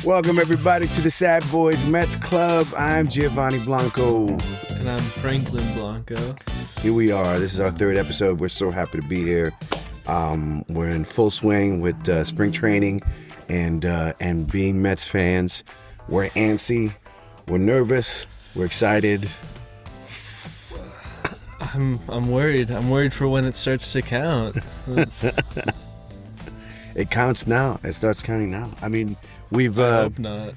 Welcome, everybody, to the Sad Boys Mets Club. I'm Giovanni Blanco. And I'm Franklin Blanco. Here we are. This is our third episode. We're so happy to be here. We're in full swing with spring training and being Mets fans. We're antsy. We're nervous. We're excited. I'm worried. I'm worried for when it starts to count. It counts now. It starts counting now. I mean, we've... I hope not.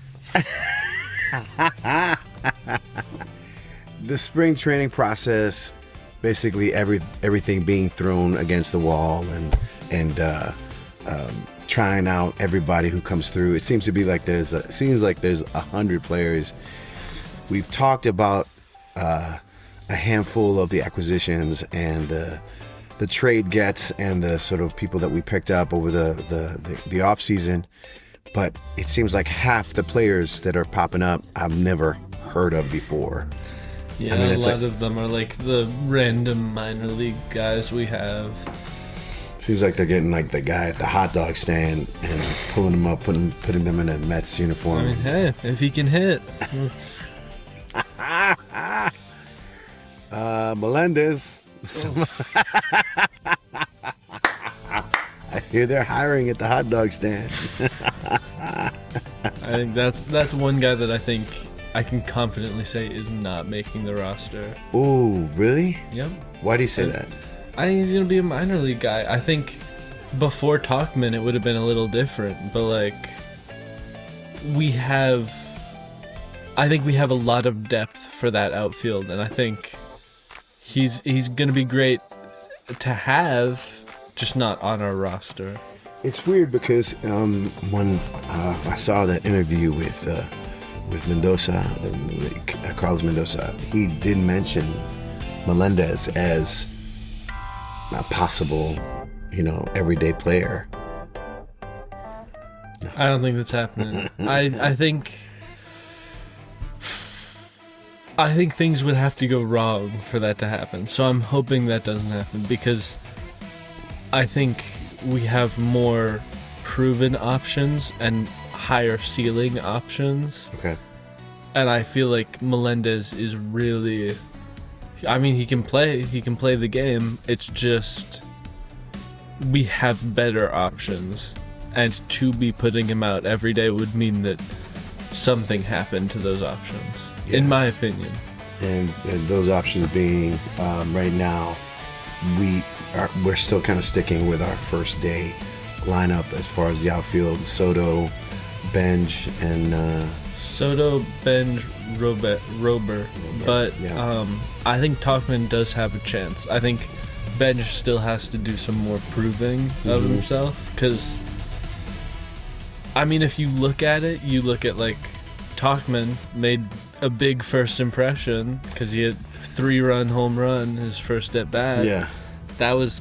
The spring training process, basically everything being thrown against the wall and trying out everybody who comes through. It seems to be like there's 100 players. We've talked about a handful of the acquisitions and the trade gets and the sort of people that we picked up over the off season, but it seems like half the players that are popping up I've never heard of before. Yeah, a lot of them are like the random minor league guys we have. Seems like they're getting like the guy at the hot dog stand and pulling them up, putting them in a Mets uniform. I mean, hey, if he can hit. Melendez. I hear they're hiring at the hot dog stand. I think that's one guy that I think I can confidently say is not making the roster. Ooh, really? Yep. Why do you say that? I think he's going to be a minor league guy. I think before Tauchman it would have been a little different, but like I think we have a lot of depth for that outfield, and I think he's going to be great to have, just not on our roster. It's weird because when I saw that interview with Mendoza, Carlos Mendoza, he did mention Melendez as a possible, everyday player. I don't think that's happening. I think things would have to go wrong for that to happen. So I'm hoping that doesn't happen, because I think we have more proven options and higher ceiling options. Okay. And I feel like Melendez is really, I mean, he can play the game. It's just we have better options, and to be putting him out every day would mean that something happened to those options. Yeah. In my opinion. And those options being, right now, we're still kind of sticking with our first day lineup as far as the outfield. Soto, Benge, and Soto, Benge, Rober. But yeah. I think Tauchman does have a chance. I think Benge still has to do some more proving of himself, because I mean, if you look at like Tauchman made a big first impression because he had 3-run home run his first at bat. Yeah, that was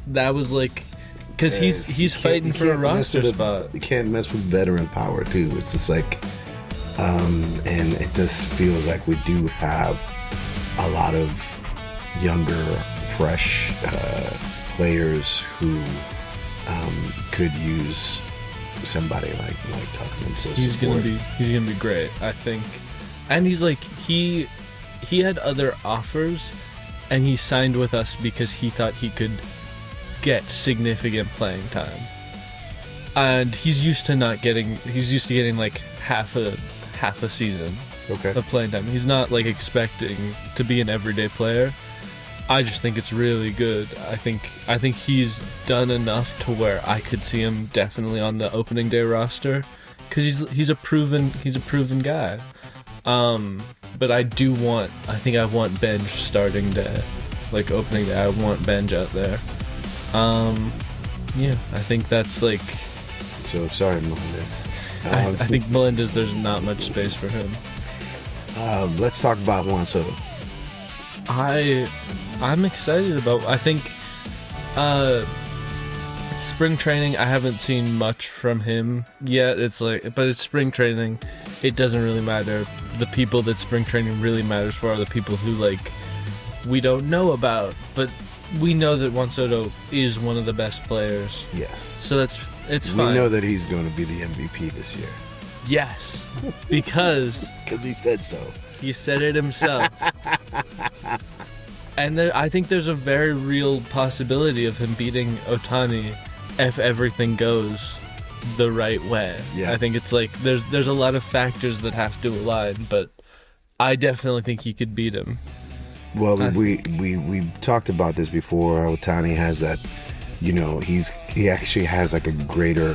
like, because he's fighting for a roster spot. You can't mess with veteran power too. It's just like, and it just feels like we do have a lot of younger, fresh players who could use somebody like Tauchman. So he's gonna be great, I think. And he's like, he had other offers, and he signed with us because he thought he could get significant playing time. And he's used to getting like half a season of playing time. He's not like expecting to be an everyday player. I just think it's really good. I think he's done enough to where I could see him definitely on the opening day roster, because he's a proven guy. But I want Benge starting day, like opening day. I want Benge out there. Yeah, I think that's like. So sorry, Melendez. I think Melendez, there's not much space for him. Let's talk about Juan Soto. I'm excited about. I think spring training, I haven't seen much from him yet. But it's spring training. It doesn't really matter. The people that spring training really matters for are the people who we don't know about, but we know that Juan Soto is one of the best players. Yes. So it's fine. We know that he's going to be the MVP this year. Yes, because he said so. he said it himself. And I think there's a very real possibility of him beating Ohtani if everything goes the right way. Yeah. I think it's like there's a lot of factors that have to align, but I definitely think he could beat him. Well, we talked about this before. Ohtani has that, he actually has like a greater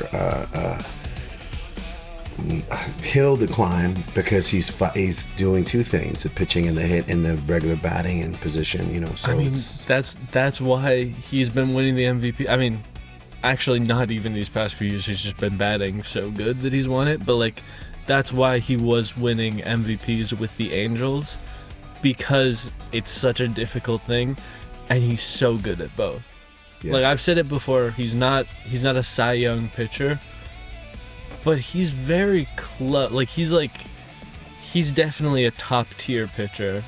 hill decline because he's doing two things: the pitching and the hit, and the regular batting and position. So I mean, that's why he's been winning the MVP. I mean, actually, not even these past few years. He's just been batting so good that he's won it. But like, that's why he was winning MVPs with the Angels, because it's such a difficult thing, and he's so good at both. Yeah. Like I've said it before, he's not a Cy Young pitcher, but he's very close. Like he's definitely a top tier pitcher.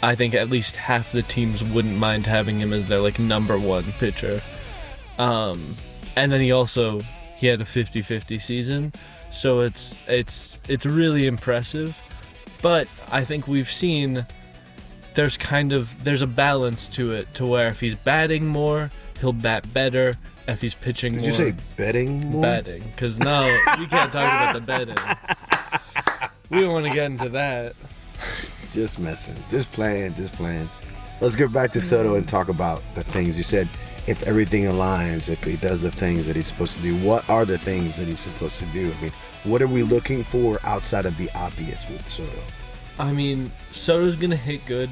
I think at least half the teams wouldn't mind having him as their like number one pitcher. And then he had a 50-50 season, so it's really impressive. But I think we've seen there's a balance to it, to where if he's batting more, he'll bat better. If he's pitching more... Did you say betting more? Batting, because no, we can't talk about the betting. We don't want to get into that. Just messing. Just playing. Let's get back to Soto and talk about the things you said. If everything aligns, if he does the things that he's supposed to do, what are the things that he's supposed to do? I mean, what are we looking for outside of the obvious with Soto? I mean, Soto's going to hit good.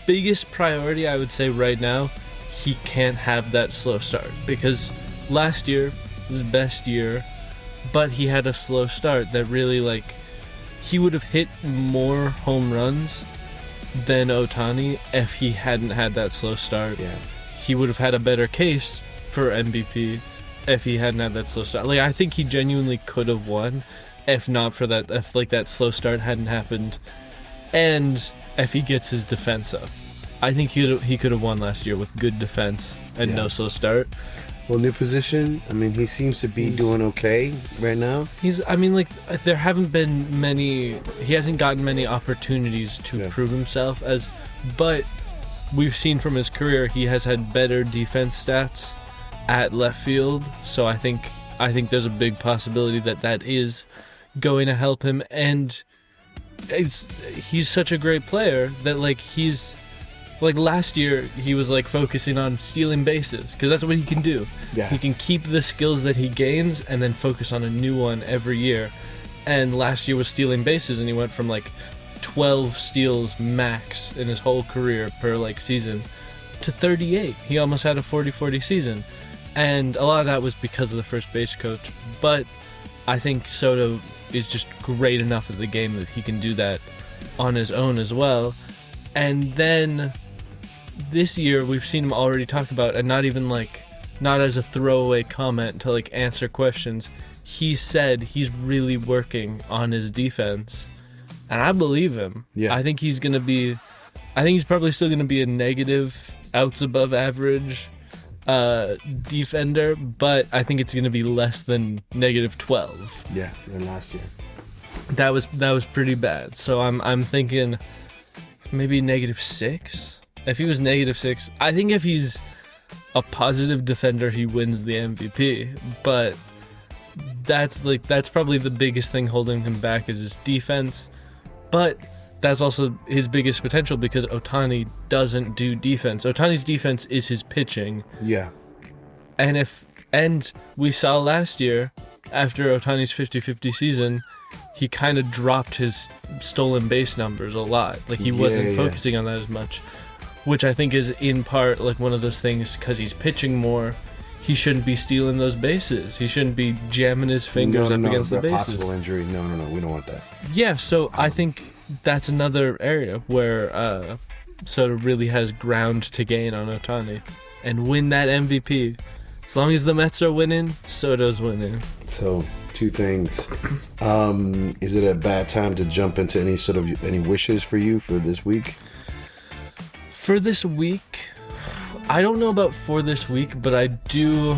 Biggest priority, I would say right now, he can't have that slow start, because last year was his best year, but he had a slow start that really, like, he would have hit more home runs than Ohtani if he hadn't had that slow start. Yeah. He would have had a better case for MVP if he hadn't had that slow start. Like, I think he genuinely could have won if not for that, if like that slow start hadn't happened, and if he gets his defense up. I think he could have won last year with good defense and no slow start. Well, new position. I mean, he seems to be doing okay right now. There haven't been many. He hasn't gotten many opportunities to prove himself but we've seen from his career he has had better defense stats at left field. So I think there's a big possibility that is going to help him, and he's such a great player that like last year he was like focusing on stealing bases because that's what he can do. Yeah. He can keep the skills that he gains and then focus on a new one every year. And last year was stealing bases, and he went from like 12 steals max in his whole career per like season to 38. He almost had a 40-40 season. And a lot of that was because of the first base coach. But I think Soto is just great enough at the game that he can do that on his own as well. And then this year we've seen him already talk about, and not as a throwaway comment to like answer questions, he said he's really working on his defense, and I believe him. I think he's probably still gonna be a negative outs above average defender, but I think it's gonna be less than -12. Yeah, than last year. That was pretty bad. So I'm thinking maybe -6. If he was -6, I think if he's a positive defender, he wins the MVP. But that's probably the biggest thing holding him back is his defense. But that's also his biggest potential because Ohtani doesn't do defense. Ohtani's defense is his pitching. Yeah. And we saw last year, after Ohtani's 50-50 season, he kind of dropped his stolen base numbers a lot. Like he wasn't focusing on that as much, which I think is in part like one of those things because he's pitching more. He shouldn't be stealing those bases. He shouldn't be jamming his fingers up against the bases. Possible injury. No, we don't want that. Yeah, so I think that's another area where Soto really has ground to gain on Ohtani and win that MVP. As long as the Mets are winning, Soto's winning. So, two things. Is it a bad time to jump into any wishes for you for this week? For this week, I don't know about for this week, but I do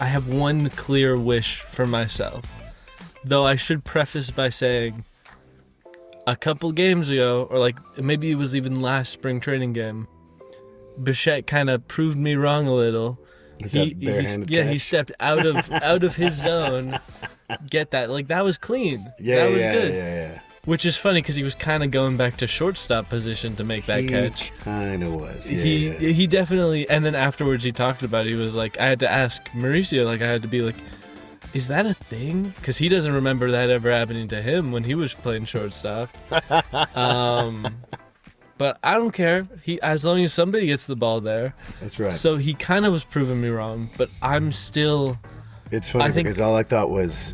I have one clear wish for myself. Though I should preface by saying, a couple games ago, or like maybe it was even last spring training game, Bichette kind of proved me wrong a little. He stepped out of his zone. Get that? Like, that was clean. That was good. Yeah. Which is funny because he was kind of going back to shortstop position to make that catch. He kind of was. He definitely. And then afterwards, he talked about it. He was like, I had to ask Mauricio. Like, I had to be like, is that a thing? Because he doesn't remember that ever happening to him when he was playing shortstop. But I don't care. As long as somebody gets the ball there. That's right. So he kind of was proving me wrong, but I'm still. It's funny because all I thought was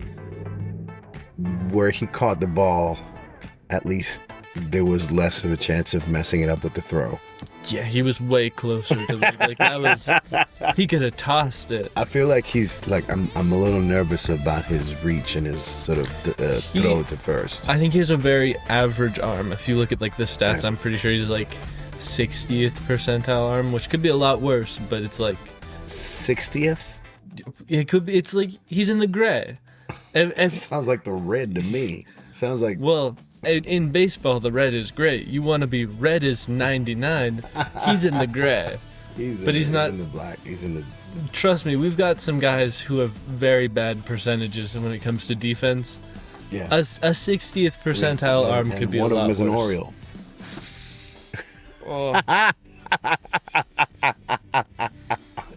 where he caught the ball, at least there was less of a chance of messing it up with the throw. Yeah, he was way closer to like that was. He could have tossed it. I feel like he's like I'm a little nervous about his reach and his sort of throw to first. I think he has a very average arm. If you look at like the stats, I'm pretty sure he's like 60th percentile arm, which could be a lot worse. But it's like 60th. It could be. It's like he's in the gray. Sounds like the red to me. Sounds like in baseball, the red is great. You want to be red is 99. He's in the gray. He's not in the black. He's in the. Trust me, we've got some guys who have very bad percentages when it comes to defense. Yeah. A 60th percentile arm could be a lot worse. One of them is an Oriole.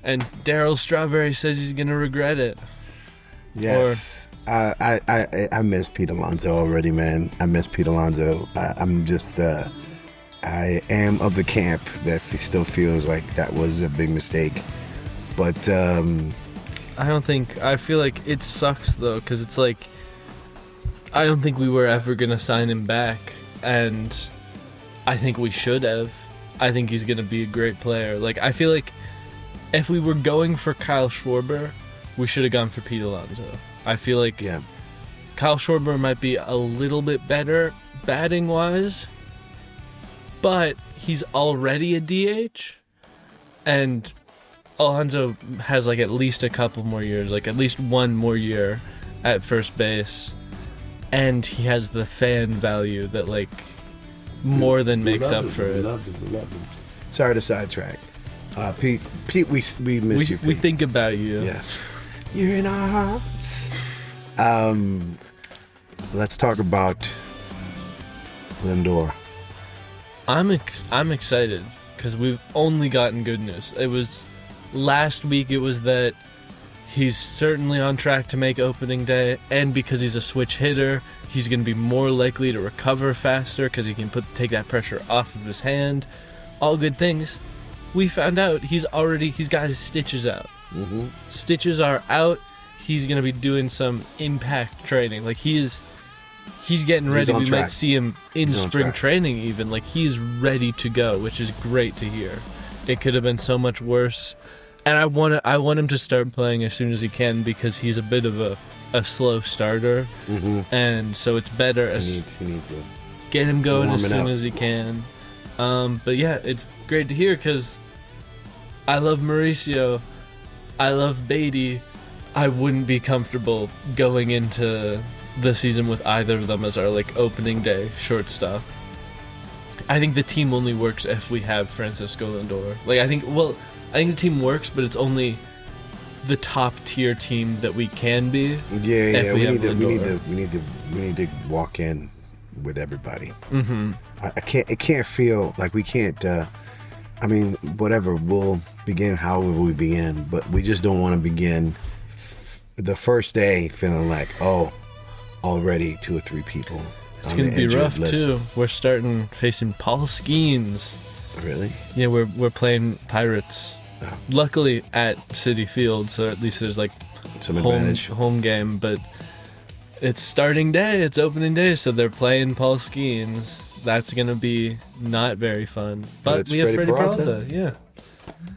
And Darryl Strawberry says he's gonna regret it. Yes. I miss Pete Alonso already, man. I miss Pete Alonso. I'm just I am of the camp that still feels like that was a big mistake. But I feel like it sucks though, because it's like I don't think we were ever gonna sign him back, and I think we should have. I think he's gonna be a great player. Like, I feel like if we were going for Kyle Schwarber, we should have gone for Pete Alonso. I feel like Kyle Schwarber might be a little bit better batting wise, but he's already a DH, and Alonso has like at least a couple more years, like at least one more year at first base, and he has the fan value that like more than makes up for it. We love him. Sorry to sidetrack. Pete, we miss you. Pete. We think about you. Yes. You're in our hearts. Let's talk about Lindor. I'm excited because we've only gotten good news. It was last week. It was that he's certainly on track to make opening day, and because he's a switch hitter, he's going to be more likely to recover faster because he can take that pressure off of his hand. All good things. We found out he's got his stitches out. Mm-hmm. Stitches are out. He's going to be doing some impact training. Like he's getting ready. We might see him in spring training even. Like he's ready to go, which is great to hear. It could have been so much worse. And I want him to start playing as soon as he can because he's a bit of a slow starter. Mm-hmm. And so it's better he needs to get him going as soon as he can. But yeah, it's great to hear because I love Mauricio. I love Beatty. I wouldn't be comfortable going into the season with either of them as our like opening day shortstop. I think the team only works if we have Francisco Lindor. Like I think the team works, but it's only the top tier team that we can be. Yeah. We need to walk in with everybody. Mm-hmm. It can't feel like we can't. I mean, whatever. We'll begin however we begin, but we just don't want to begin the first day feeling like, already 2 or 3 people. It's gonna be rough too. We're starting facing Paul Skeens. Really? Yeah, we're playing Pirates. Oh. Luckily at Citi Field, so at least there's like some advantage. Home game, but it's starting day. It's opening day, so they're playing Paul Skeens. That's gonna be not very fun. But we have Freddie Peralta. Yeah.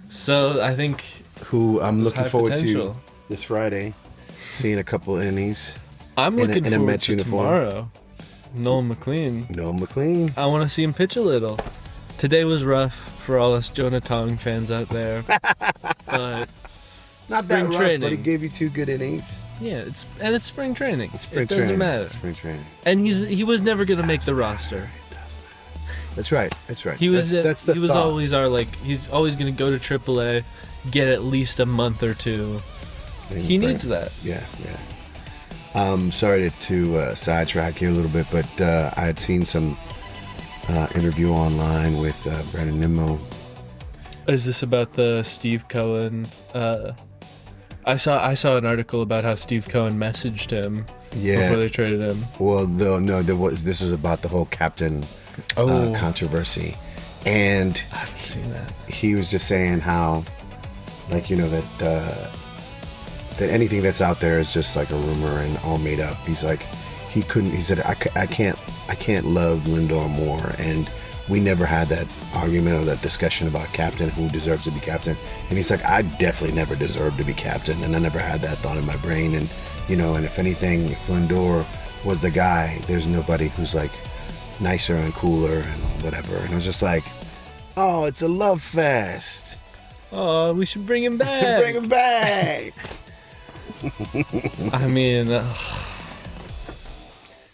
So I think who I'm looking forward to this Friday, seeing a couple innings. I'm looking forward to tomorrow. Nolan McLean. I want to see him pitch a little. Today was rough for all us Jonah Tong fans out there, but Not spring that rough, training. but he gave you 2 good innings. Yeah, it's spring training. It doesn't matter. Spring training. And he was never gonna make the roster. That's right. He was that's the he was thought. always he's always gonna go to AAA, get at least a month or 2. He needs that. Yeah. Sorry to sidetrack you a little bit, but I had seen some interview online with Brandon Nimmo. Is this about the Steve Cohen? I saw an article about how Steve Cohen messaged him before they traded him. Well, this was about the whole captain controversy, and I haven't seen that. He was just saying how, like, that anything that's out there is just like a rumor and all made up. He's like, he said, I can't love Lindor more, and we never had that argument or that discussion about captain, who deserves to be captain. And he's like, I definitely never deserved to be captain, and I never had that thought in my brain. And and if anything, if Lindor was the guy, there's nobody who's like nicer and cooler and whatever. And I was just like, oh, it's a love fest. Oh, we should bring him back. Bring him back. I mean,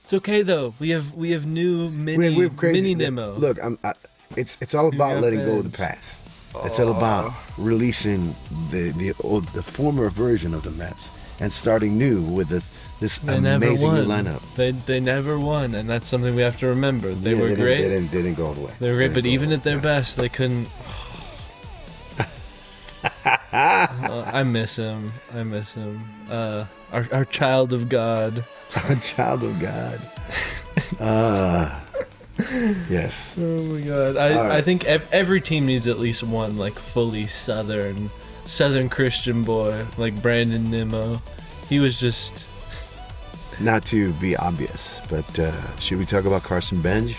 it's okay though. We have new mini Nimmo. Look, it's all about letting go of the past. It's all about releasing the former version of the Mets and starting new with this amazing new lineup. They never won, and that's something we have to remember. They were great. They didn't go all the way. They were great, but even at their best, they couldn't. I miss him. Our child of God. Our child of God. Yes. Oh my God. I think every team needs at least one like fully Southern Christian boy like Brandon Nimmo. He was just. Not to be obvious, but should we talk about Carson Benge?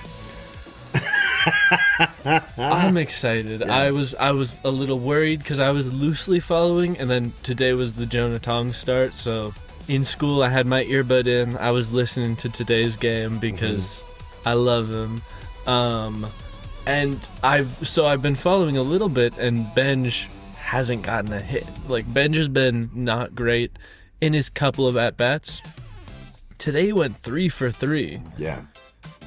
I'm excited. Yeah. I was a little worried because I was loosely following, and then today was the Jonah Tong start. So in school, I had my earbud in. I was listening to today's game because I love him. And I've been following a little bit, and Benge hasn't gotten a hit. Like Benge has been not great in his couple of at bats. Today he went 3 for 3. Yeah.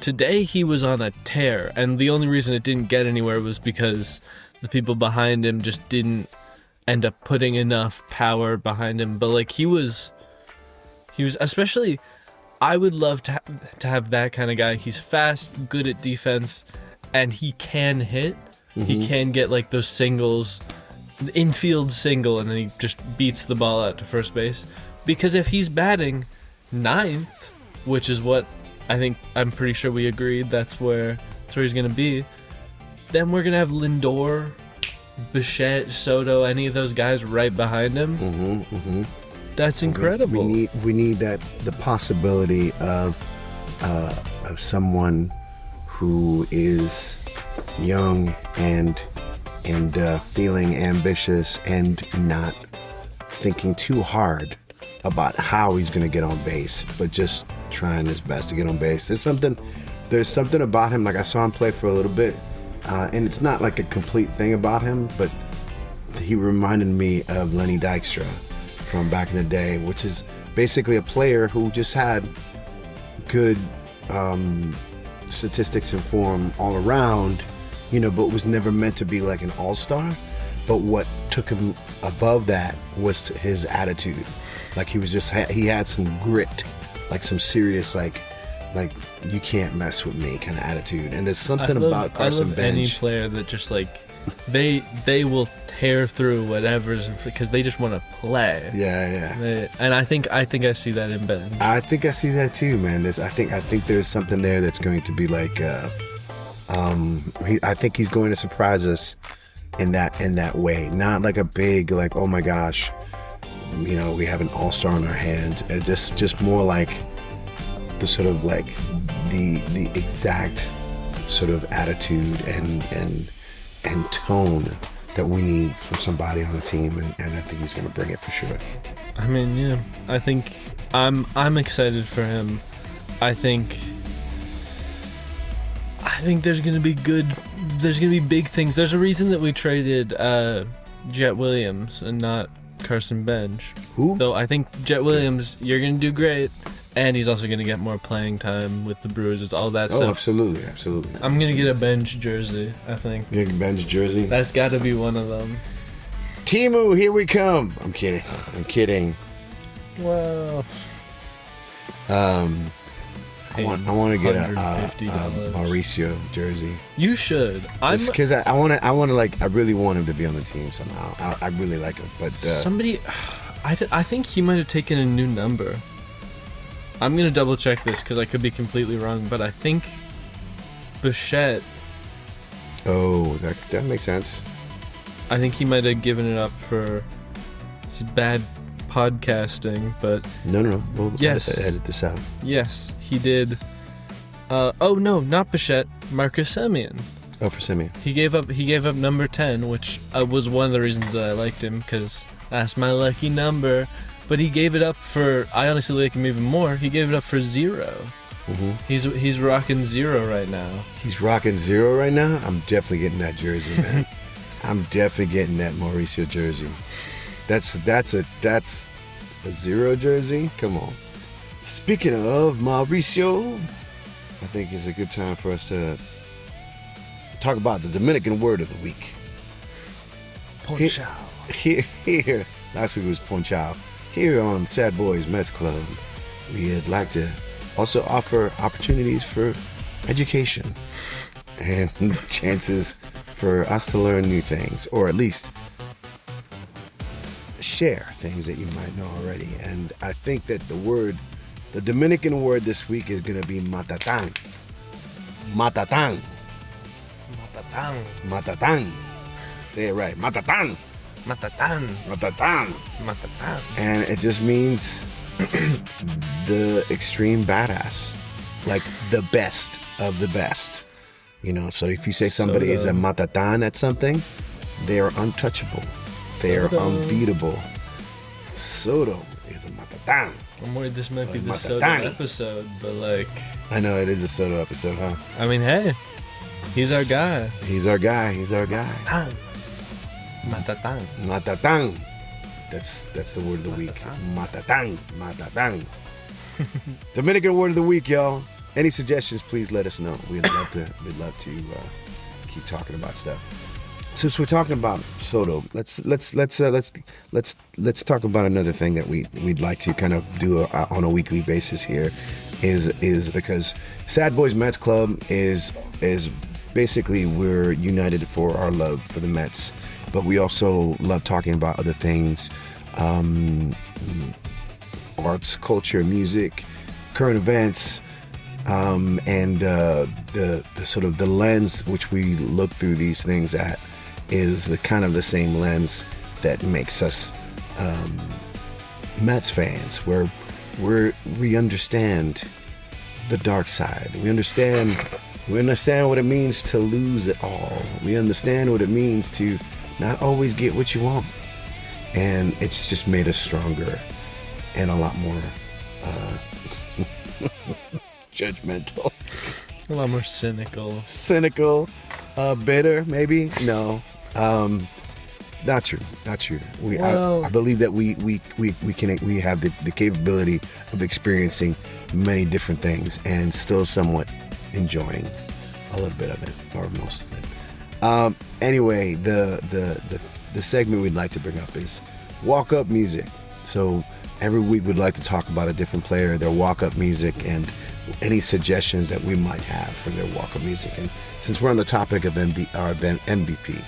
Today he was on a tear, and the only reason it didn't get anywhere was because the people behind him just didn't end up putting enough power behind him. But like he was especially, I would love to have that kind of guy. He's fast, good at defense, and he can hit. He can get like those singles, the infield single, and then he just beats the ball out to first base. Because if he's batting 9th, which is what I'm pretty sure we agreed that's where he's going to be, then we're going to have Lindor, Bichette, Soto, any of those guys right behind him. That's incredible. We need the possibility of someone who is young and feeling ambitious and not thinking too hard about how he's going to get on base, but just trying his best to get on base. There's something about him. Like I saw him play for a little bit, and it's not like a complete thing about him, but he reminded me of Lenny Dykstra from back in the day, which is basically a player who just had good statistics and form all around, but was never meant to be like an all-star. But what took him above that was his attitude. Like he had some grit, like some serious like you can't mess with me kind of attitude. And there's something about Carson Benge. Any player that just like they will tear through whatever's because they just want to play. Yeah. And I think I see that in Benge. I think I see that too, man. I think there's something there that's going to be like I think he's going to surprise us in that way. Not like a big like, oh my gosh, we have an all-star on our hands. Just more like the sort of like the exact sort of attitude and tone that we need from somebody on the team, and I think he's going to bring it for sure. I mean, yeah, I think I'm excited for him. I think there's going to be big things. There's a reason that we traded Jet Williams and not Carson Benge. Who? Though I think Jet Williams, you're going to do great. And he's also going to get more playing time with the Brewers. It's all that stuff. Oh, absolutely. I'm going to get a Benge jersey, I think. You get Ben's jersey? That's got to be one of them. Timu, here we come. I'm kidding. Wow. I want to get a $150. Mauricio jersey. You should. Just because I really want him to be on the team somehow. I really like him, but somebody, I think he might have taken a new number. I'm gonna double check this because I could be completely wrong, but I think Bichette. Oh, that makes sense. I think he might have given it up for his bad podcasting, but no. We'll yes, edit this out. Yes, he did. Oh no, not Bichette. Marcus Semien. Oh, for Semien. He gave up number 10, which was one of the reasons that I liked him because that's my lucky number. But he gave it up for. I honestly like him even more. He gave it up for 0. Mm-hmm. He's rocking 0 right now. He's rocking 0 right now. I'm definitely getting that jersey, man. I'm definitely getting that Mauricio jersey. That's a 0 jersey. Come on. Speaking of Mauricio, I think it's a good time for us to talk about the Dominican word of the week. Ponchao. Here, last week was Ponchao. Here on Sad Boys Mets Club, we'd like to also offer opportunities for education and chances for us to learn new things, or at least share things that you might know already. And I think that the Dominican word this week is going to be matatang. Matatang. Matatang. Matatang. Say it right. Matatang. Matatang. Matatang. Matatang. And it just means the extreme badass. Like the best of the best. You know, so if you say somebody is a matatan at something, they are untouchable. They are unbeatable. Soto is a matatan. I'm worried this might be the Soto Matatani. episode, but like... I know, it is a Soto episode, huh? I mean, hey, he's our guy. He's our guy. Matatang. Matatang. That's the word of the week. Matatang. Matatang. Dominican word of the week, y'all. Any suggestions, please let us know. We'd love to keep talking about stuff. Since we're talking about Soto, let's talk about another thing that we'd like to kind of do on a weekly basis here. Is because Sad Boys Mets Club is basically we're united for our love for the Mets, but we also love talking about other things, arts, culture, music, current events. And the sort of the lens which we look through these things at is the kind of the same lens that makes us Mets fans, where we understand the dark side. We understand what it means to lose it all. We understand what it means to not always get what you want, and it's just made us stronger and a lot more judgmental, A lot more cynical, bitter, maybe. No, not true. I believe that we have the capability of experiencing many different things and still somewhat enjoying a little bit of it, or most of it. Anyway, the segment we'd like to bring up is walk-up music. So every week we'd like to talk about a different player, their walk-up music, and any suggestions that we might have for their walk-up music. And since we're on the topic of our MVP,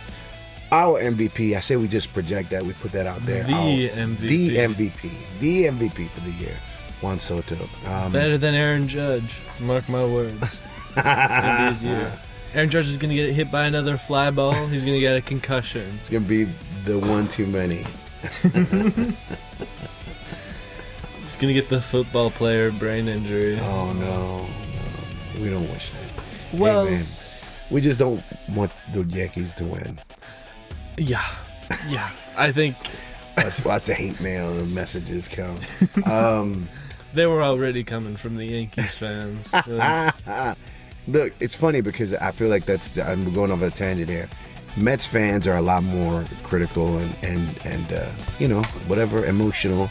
I say we just project that, we put that out there. The MVP for the year, Juan Soto. Better than Aaron Judge. Mark my words. It's gonna be his year. Aaron Judge is gonna get hit by another fly ball. He's gonna get a concussion. It's gonna be the one too many. He's gonna get the football player brain injury. Oh no. We don't wish that. Well, hey, man, we just don't want the Yankees to win. Yeah. I think Watch the hate mail and messages come. They were already coming from the Yankees fans. Look, it's funny because I feel like I'm going off a tangent here. Mets fans are a lot more critical and whatever, emotional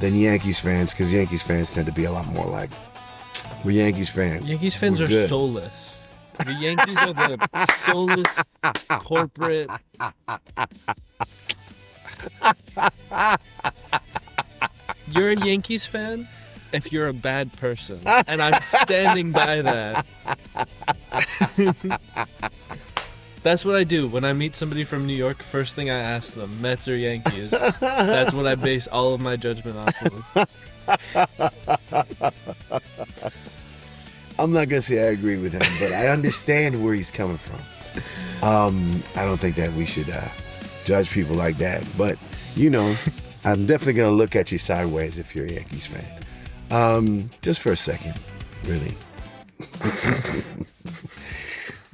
than Yankees fans, because Yankees fans tend to be a lot more like, we're Yankees fans. Yankees fans are good. soulless. The Yankees are the soulless corporate. You're a Yankees fan if you're a bad person, and I'm standing by that. That's what I do when I meet somebody from New York. First thing I ask them, Mets or Yankees. That's what I base all of my judgment off of. I'm not gonna say I agree with him, but I understand where he's coming from. I don't think that we should judge people like that, but I'm definitely gonna look at you sideways if you're a Yankees fan, just for a second, really.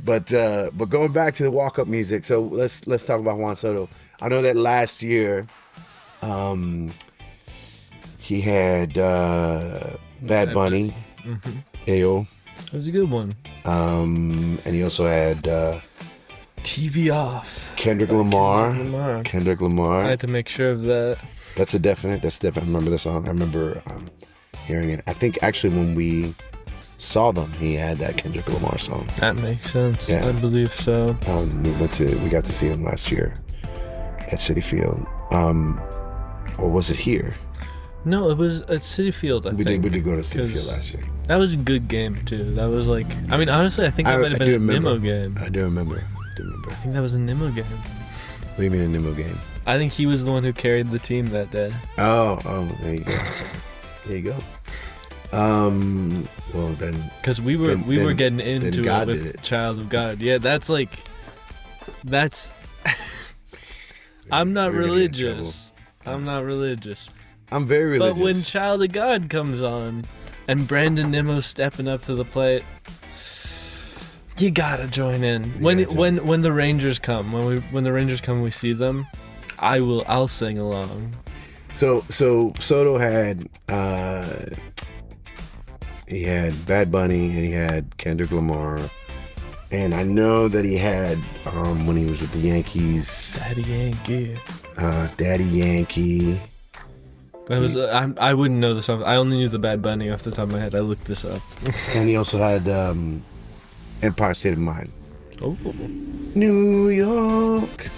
But going back to the walk-up music, so let's talk about Juan Soto. I know that last year, he had Bad Bunny, Ayo. That was a good one. And he also had TV Off. Kendrick Lamar. I had to make sure of that. That's definite. I remember the song. I remember hearing it. I think actually when we saw them, he had that Kendrick Lamar song. That makes sense. Yeah. I believe so. We got to see him last year at Citi Field. Or was it here? No, it was at Citi Field, I think. We did go to Citi Field last year. That was a good game, too. That was honestly, I think that might have been a Nimmo game. I do remember. I think that was a Nimmo game. What do you mean a Nimmo game? I think he was the one who carried the team that day. Oh, there you go. There you go. Well then, because we were getting into God it with Child of God. Yeah, that's. I'm not religious. I'm not religious. I'm very religious. But when Child of God comes on, and Brandon Nimmo's stepping up to the plate, you gotta join in. When the Rangers come, when the Rangers come, we see them. I'll sing along. So Soto had he had Bad Bunny and he had Kendrick Lamar, and I know that he had when he was at the Yankees, Daddy Yankee. Daddy Yankee. That was I wouldn't know the song. I only knew the Bad Bunny off the top of my head. I looked this up. And he also had Empire State of Mind. Oh, New York.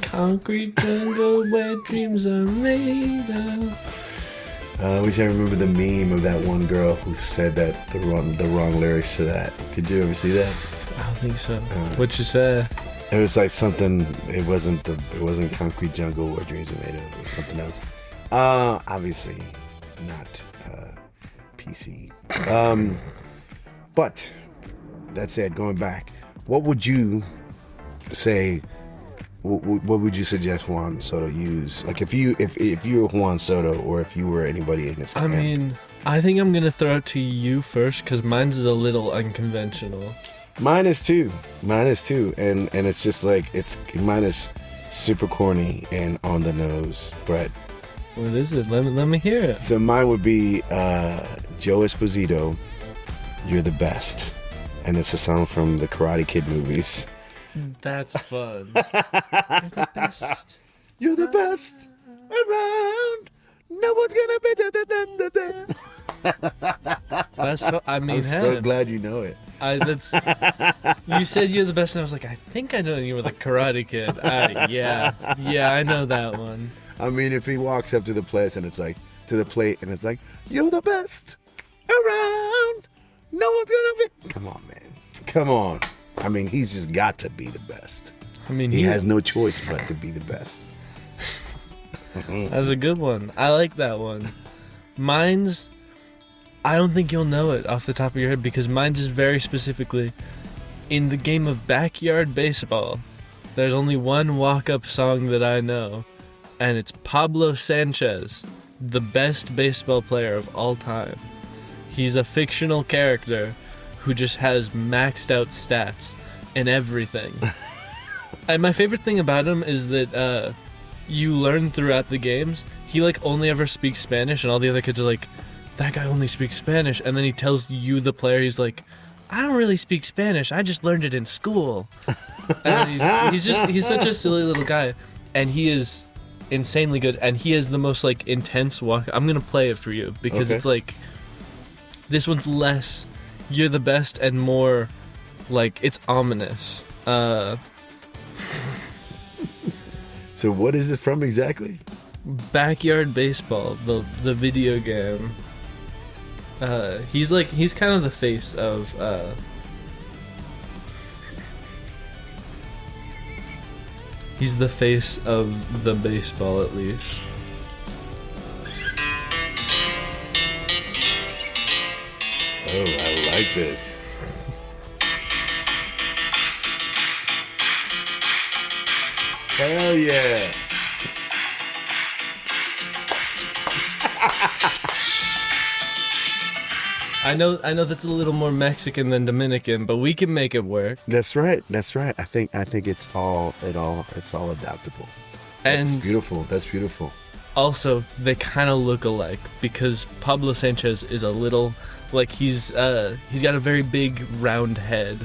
Concrete jungle where dreams are made of. I wish I remember the meme of that one girl who said that the wrong lyrics to that. Did you ever see that? I don't think so. What'd you say? It was like something. It wasn't Concrete Jungle where dreams are made of. It was something else. Obviously not PC. But that said, going back, what would you say? What would you suggest Juan Soto use? Like if you were Juan Soto, or if you were anybody in his camp? I mean, I think I'm gonna throw it to you first because mine's is a little unconventional. Mine is too, and it's just like mine is super corny and on the nose. But what is it? Let me hear it. So mine would be Joe Esposito, "You're the Best," and it's a song from the Karate Kid movies. That's fun. You're the best. You're the best around. No one's gonna be. That's fun. I mean, I'm so glad you know it. You said you're the best, and I was like, I think I know you were the Karate Kid. Yeah, I know that one. I mean, if he walks up to the plate and it's like you're the best around. No one's gonna be. Come on, man. Come on. I mean, he's just got to be the best. I mean, he has no choice but to be the best. That's a good one. I like that one. Mine's, I don't think you'll know it off the top of your head because mine's is very specifically in the game of backyard baseball. There's only one walk-up song that I know, and it's Pablo Sanchez, the best baseball player of all time. He's a fictional character who just has maxed out stats and everything. And my favorite thing about him is that you learn throughout the games, he only ever speaks Spanish, and all the other kids are like, that guy only speaks Spanish. And then he tells you, the player, he's like, I don't really speak Spanish. I just learned it in school. And he's such a silly little guy, and he is insanely good, and he has the most like intense walk. I'm gonna play it for you because it's like this one's less you're the best and more like it's ominous. So what is it from exactly? Backyard Baseball, the video game. He's kind of the face of he's the face of the baseball, at least. Oh, I like this. Hell yeah. I know that's a little more Mexican than Dominican, but we can make it work. That's right. I think it's all adaptable. That's beautiful. That's beautiful. Also, they kind of look alike because Pablo Sanchez is a little like he's got a very big round head,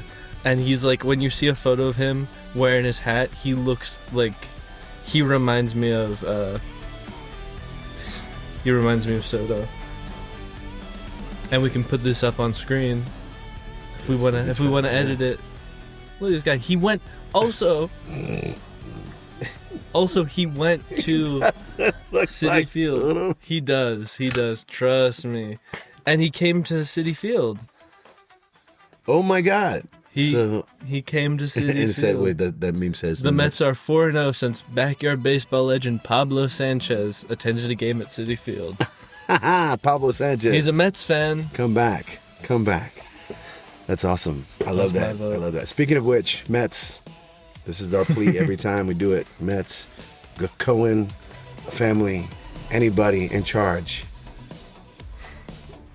and he's like when you see a photo of him wearing his hat, he looks like he reminds me of Soto. And we can put this up on screen if we want to edit it. Look at this guy. He went also he went to City Field. He does. Trust me. And he came to City Field. Oh my God. He came to City Field. Said, wait, that meme says the Mets are 4-0 since backyard baseball legend Pablo Sanchez attended a game at City Field. Pablo Sanchez. He's a Mets fan. Come back. That's awesome. I love that. Speaking of which, Mets. This is our plea every time we do it. Mets, Cohen, family, anybody in charge.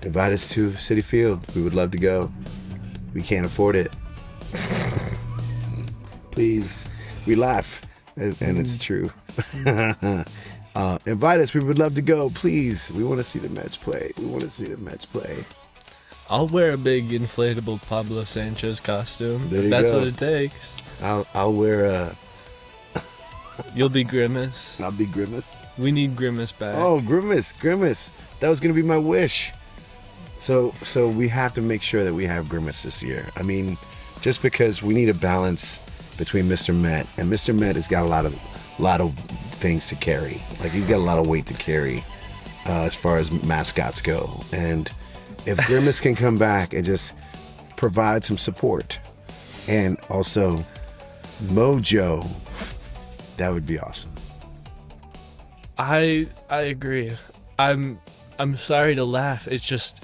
Invite us to City Field. We would love to go. We can't afford it. Please. We laugh, and it's true. Invite us. We would love to go. Please. We want to see the Mets play. I'll wear a big inflatable Pablo Sanchez costume. There you That's go. what it takes. I'll wear a... You'll be Grimace. I'll be Grimace. We need Grimace back. Oh, Grimace. That was going to be my wish. So we have to make sure that we have Grimace this year. I mean, just because we need a balance between Mr. Met, and Mr. Met has got a lot of things to carry. Like, he's got a lot of weight to carry as far as mascots go. And if Grimace can come back and just provide some support and also mojo, that would be awesome. I agree. I'm sorry to laugh. It's just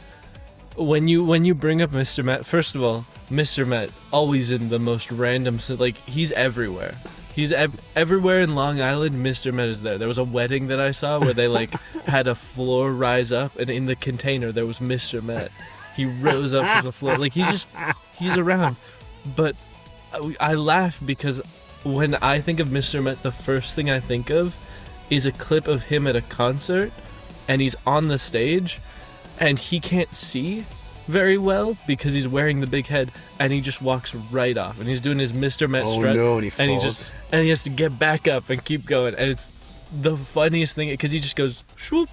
when you bring up Mr. Met, first of all, Mr. Met always in the most random, like, he's everywhere. He's everywhere in Long Island. Mr. Met is there. There was a wedding that I saw where they like had a floor rise up, and in the container there was Mr. Met. He rose up from the floor. Like, he's around. But I laugh because when I think of Mr. Met, the first thing I think of is a clip of him at a concert, and he's on the stage, and he can't see very well because he's wearing the big head, and he just walks right off, and he's doing his Mr. Met strut, no, and he falls. And he has to get back up and keep going, and it's the funniest thing because he just goes swoop,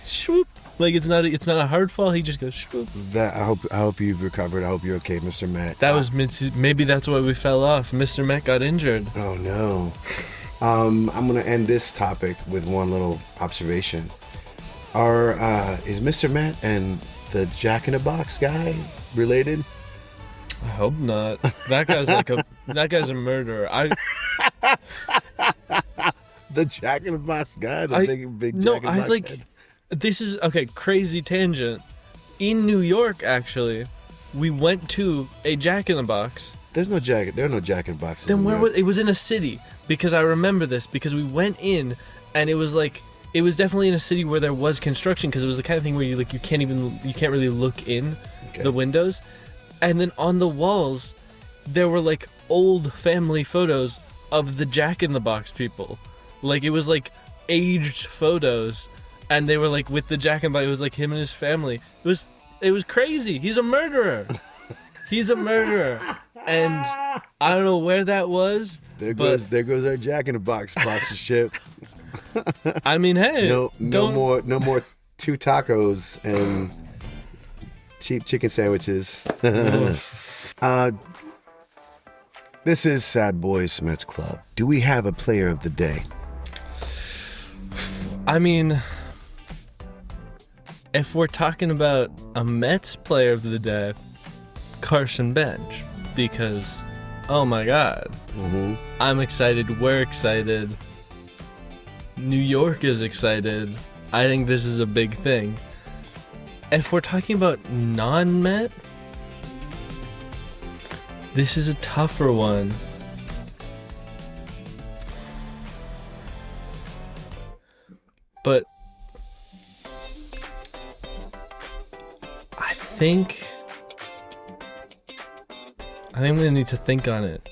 swoop, like it's not a hard fall. He just goes swoop. That I hope you've recovered. I hope you're okay, Mr. Met. That was maybe that's why we fell off. Mr. Met got injured. Oh no. I'm gonna end this topic with one little observation. Is Mr. Met and the Jack in the Box guy related? I hope not. That guy's a murderer. The Jack in the Box guy, big Jack in the Box head. This is okay. Crazy tangent. In New York, actually, we went to a Jack in the Box. There are no Jack in the Boxes. Then where was it? Was in a city because I remember this because we went in and it was like. It was definitely in a city where there was construction because it was the kind of thing where you can't really look in the windows, and then on the walls there were like old family photos of the Jack in the Box people, like it was like aged photos, and they were like with the Jack in the Box. It was like him and his family. It was crazy. He's a murderer. He's a murderer. And I don't know where that was. There goes our Jack in the Box sponsorship. I mean, hey, no more 2 tacos and cheap chicken sandwiches. This is Sad Boys Mets Club. Do we have a player of the day? I mean, if we're talking about a Mets player of the day, Carson Benge, because, oh my God, I'm excited, we're excited, New York is excited. I think this is a big thing. If we're talking about non-Met, this is a tougher one. But I think I'm gonna need to think on it.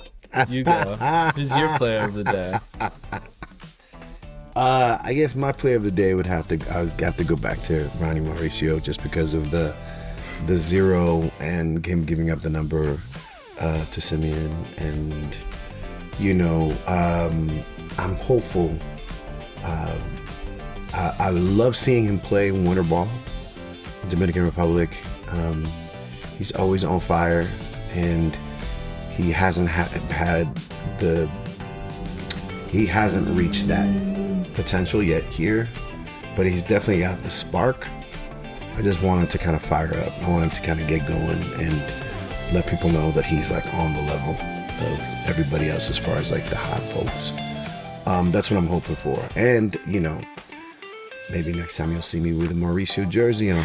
You go. Who's your player of the day? I guess my player of the day would have to go back to Ronnie Mauricio, just because of the 0 and him giving up the number to Simeon, and I'm hopeful. I love seeing him play winter ball in Dominican Republic. He's always on fire, and he hasn't reached that potential yet here, but he's definitely got the spark. I just want him to kind of fire up. I want him to kind of get going and let people know that he's like on the level of everybody else as far as like the hot folks. That's what I'm hoping for. And, maybe next time you'll see me with a Mauricio jersey on.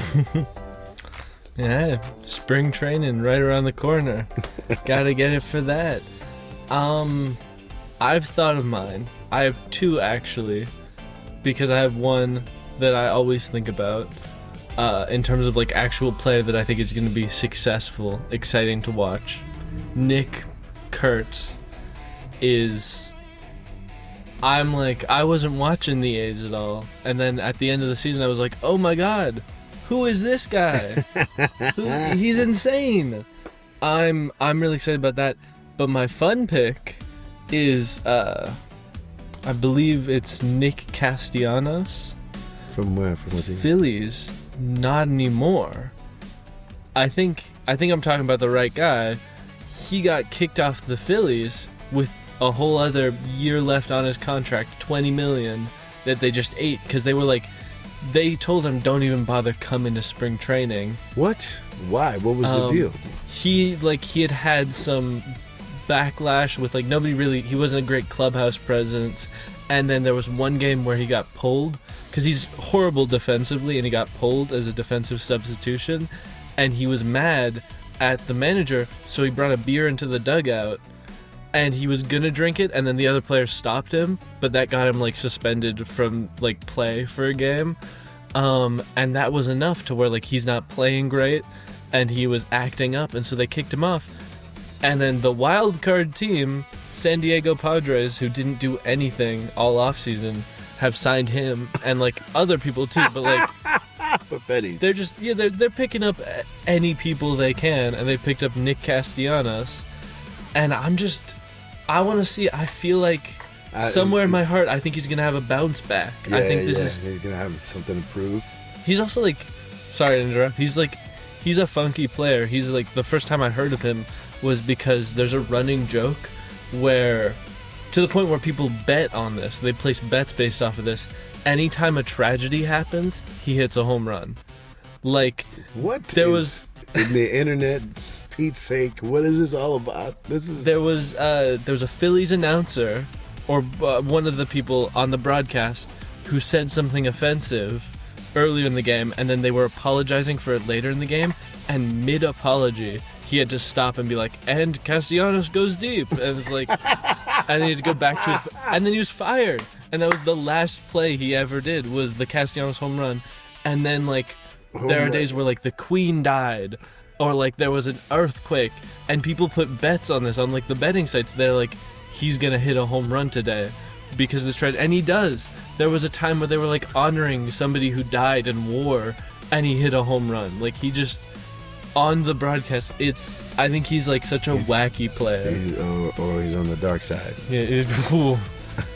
Yeah, spring training right around the corner. Gotta get it for that. I've thought of mine. I have 2 actually, because I have one that I always think about in terms of like actual play that I think is going to be successful, exciting to watch. Nick Kurtz is... I wasn't watching the A's at all, and then at the end of the season I was like, oh my God, who is this guy? He's insane. I'm really excited about that. But my fun pick is I believe it's Nick Castellanos. From where? From what team? Phillies. Not anymore. I think I'm talking about the right guy. He got kicked off the Phillies with a whole other year left on his contract, $20 million, that they just ate, because they told him don't even bother coming to spring training. What? Why? What was the deal? He had some backlash with he wasn't a great clubhouse presence, and then there was one game where he got pulled because he's horrible defensively, and he got pulled as a defensive substitution, and he was mad at the manager, so he brought a beer into the dugout. And he was gonna drink it, and then the other players stopped him, but that got him suspended from play for a game, and that was enough to where he's not playing great, and he was acting up, and so they kicked him off. And then the wild card team, San Diego Padres, who didn't do anything all offseason, have signed him, and other people too, but they're just they're picking up any people they can, and they picked up Nick Castellanos, and I want to see. I feel somewhere in my heart, I think he's gonna have a bounce back. Yeah, I think he's gonna have something to prove. He's also sorry to interrupt. He's a funky player. He's the first time I heard of him was because there's a running joke where, to the point where people bet on this. They place bets based off of this. Anytime a tragedy happens, he hits a home run. What? Was in the internet's Pete's sake, what is this all about? There was a Phillies announcer, or one of the people on the broadcast, who said something offensive earlier in the game, and then they were apologizing for it later in the game, and mid-apology, he had to stop and be and Castellanos goes deep, and it's and he had to go back to his, and then he was fired, and that was the last play he ever did, was the Castellanos home run, and then there are days where the Queen died, or there was an earthquake, and people put bets on this on the betting sites. They're he's gonna hit a home run today because of this tragedy, and he does. There was a time where they were honoring somebody who died in war, and he hit a home run. on the broadcast, I think he's like such a wacky player. Or he's on the dark side. Yeah,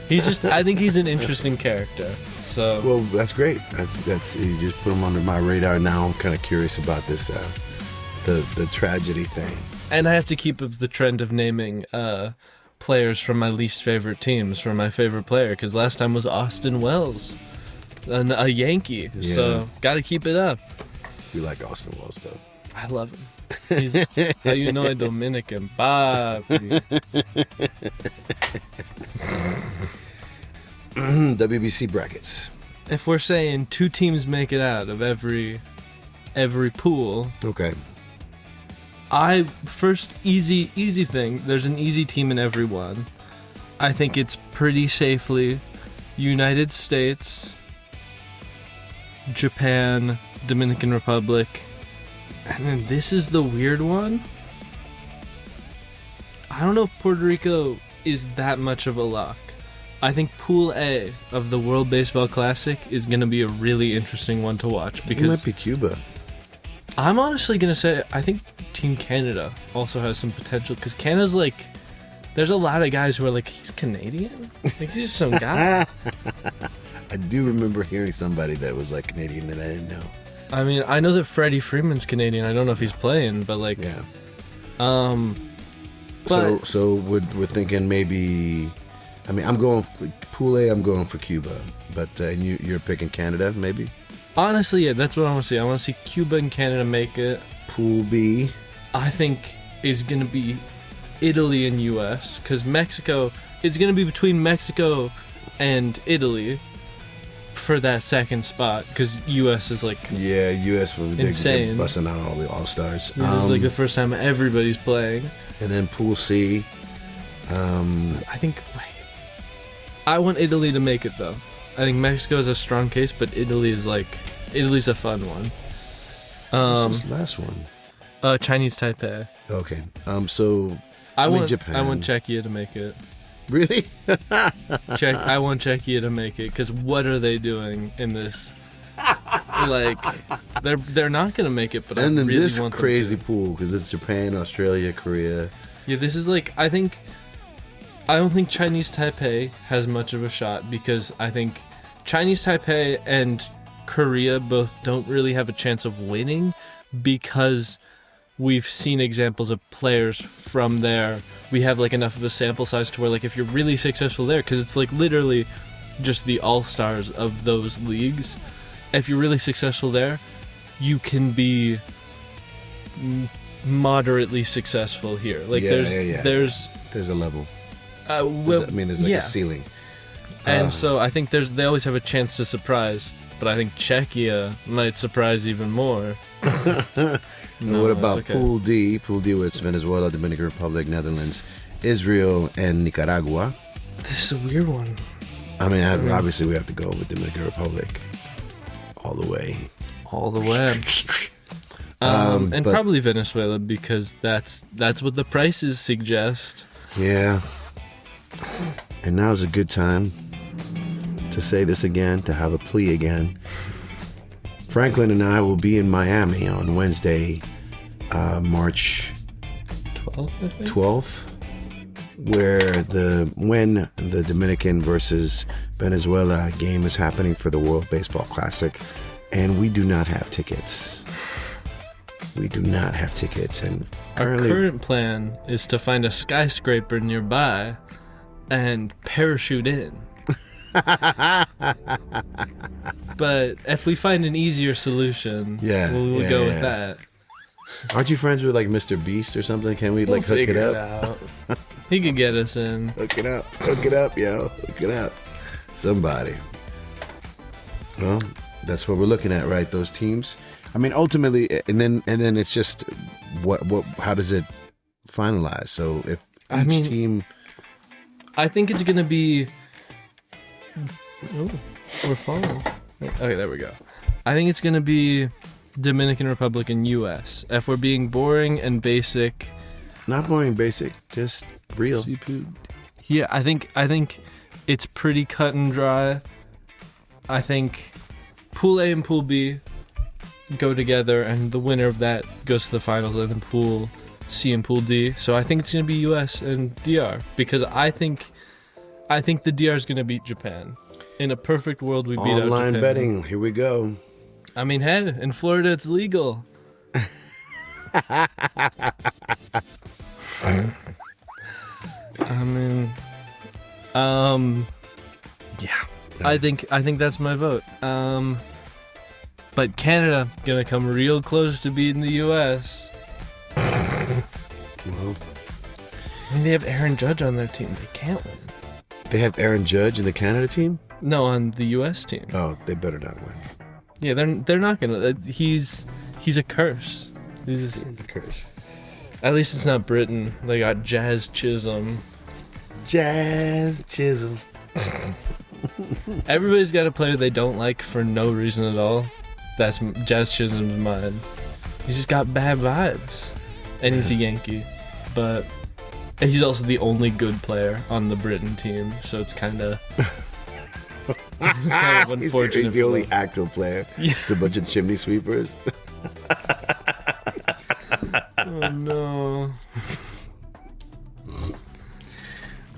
he's just. I think he's an interesting character. So well, that's great. That's you just put him under my radar. Now I'm kind of curious about this, the tragedy thing. And I have to keep up the trend of naming players from my least favorite teams for my favorite player, because last time was Austin Wells, a Yankee. Yeah. So got to keep it up. You like Austin Wells, though. I love him. He's how you know a Dominican, papi. WBC brackets. If we're saying 2 teams make it out of every pool, okay. First easy thing. There's an easy team in every one. I think it's pretty safely United States, Japan, Dominican Republic, and then this is the weird one. I don't know if Puerto Rico is that much of a lock. I think Pool A of the World Baseball Classic is going to be a really interesting one to watch, because it might be Cuba. I'm honestly going to say I think Team Canada also has some potential, because Canada's like, there's a lot of guys who are like, he's Canadian? Like, he's just some guy. I do remember hearing somebody that was like Canadian that I didn't know. I mean, I know that Freddie Freeman's Canadian. I don't know if he's playing, but like, yeah. But, so we're thinking maybe. I mean, I'm going for Pool A. I'm going for Cuba, but and you're picking Canada, maybe. Honestly, yeah, that's what I want to see. I want to see Cuba and Canada make it. Pool B, I think, is going to be Italy and U.S. because Mexico. It's going to be between Mexico and Italy for that second spot, because U.S. is like U.S. insane, they're busting out all the all-stars. Yeah, this is like the first time everybody's playing. And then Pool C. I think. I want Italy to make it though. I think Mexico is a strong case, but Italy's a fun one. What's this last one? Chinese Taipei. Okay. So I want Japan. I want Czechia to make it. Really? I want Czechia to make it, because what are they doing in this? Like, they're not gonna make it, but and I then really this want crazy them to. pool, because it's Japan, Australia, Korea. Yeah, this is like, I don't think Chinese Taipei has much of a shot, because I think Chinese Taipei and Korea both don't really have a chance of winning, because we've seen examples of players from there. We have like enough of a sample size to where, like, if you're really successful there, because it's like literally just the all-stars of those leagues, if you're really successful there, you can be moderately successful here. Like, there's a level. Well, there's like a ceiling. And so I think they always have a chance to surprise, but I think Czechia might surprise even more. No, what about Pool D? Pool D, where it's Venezuela, Dominican Republic, Netherlands, Israel, and Nicaragua. This is a weird one. I mean, obviously we have to go with Dominican Republic all the way. All the way. And probably Venezuela, because that's what the prices suggest. Yeah. And now's a good time to say this again, to have a plea again. Franklin and I will be in Miami on Wednesday, March 12th, I think? 12th, where when the Dominican versus Venezuela game is happening for the World Baseball Classic, and we do not have tickets. And our current plan is to find a skyscraper nearby and parachute in. But if we find an easier solution, we'll go with that. Aren't you friends with like Mr. Beast or something? Can we we'll hook it up? Out. He could get us in. Hook it up, yo. Hook it up. Somebody. Well, that's what we're looking at, right? Those teams. I mean, ultimately, and then it's just what how does it finalize? So if each team, I think it's gonna be. Oh, we're falling. Okay, there we go. I think it's gonna be Dominican Republic and U.S. If we're being boring and basic. Not boring, basic, just real. Yeah, I think it's pretty cut and dry. I think Pool A and Pool B go together, and the winner of that goes to the finals in the Pool C and Pool D. So I think it's going to be U.S. and DR, because I think the DR is going to beat Japan. In a perfect world, we beat out Japan. Online betting, here we go. I mean, hey, in Florida, it's legal. I mean, yeah. I think that's my vote. But Canada gonna come real close to beating the U.S. Well, I mean, they have Aaron Judge on their team. They can't win. they have Aaron Judge in the Canada team? No, on the U.S. team. Oh, they better not win. Yeah, they're not gonna. He's a curse. It's a curse. At least it's not Britain. They got Jazz Chisholm. Jazz Chisholm. Everybody's got a player they don't like for no reason at all. That's Jazz Chisholm's mine. He's just got bad vibes. And he's a Yankee. And he's also the only good player on the Britain team, so it's kind of... it's kind of unfortunate. He's the only actual player. Yeah. It's a bunch of chimney sweepers. Oh, no.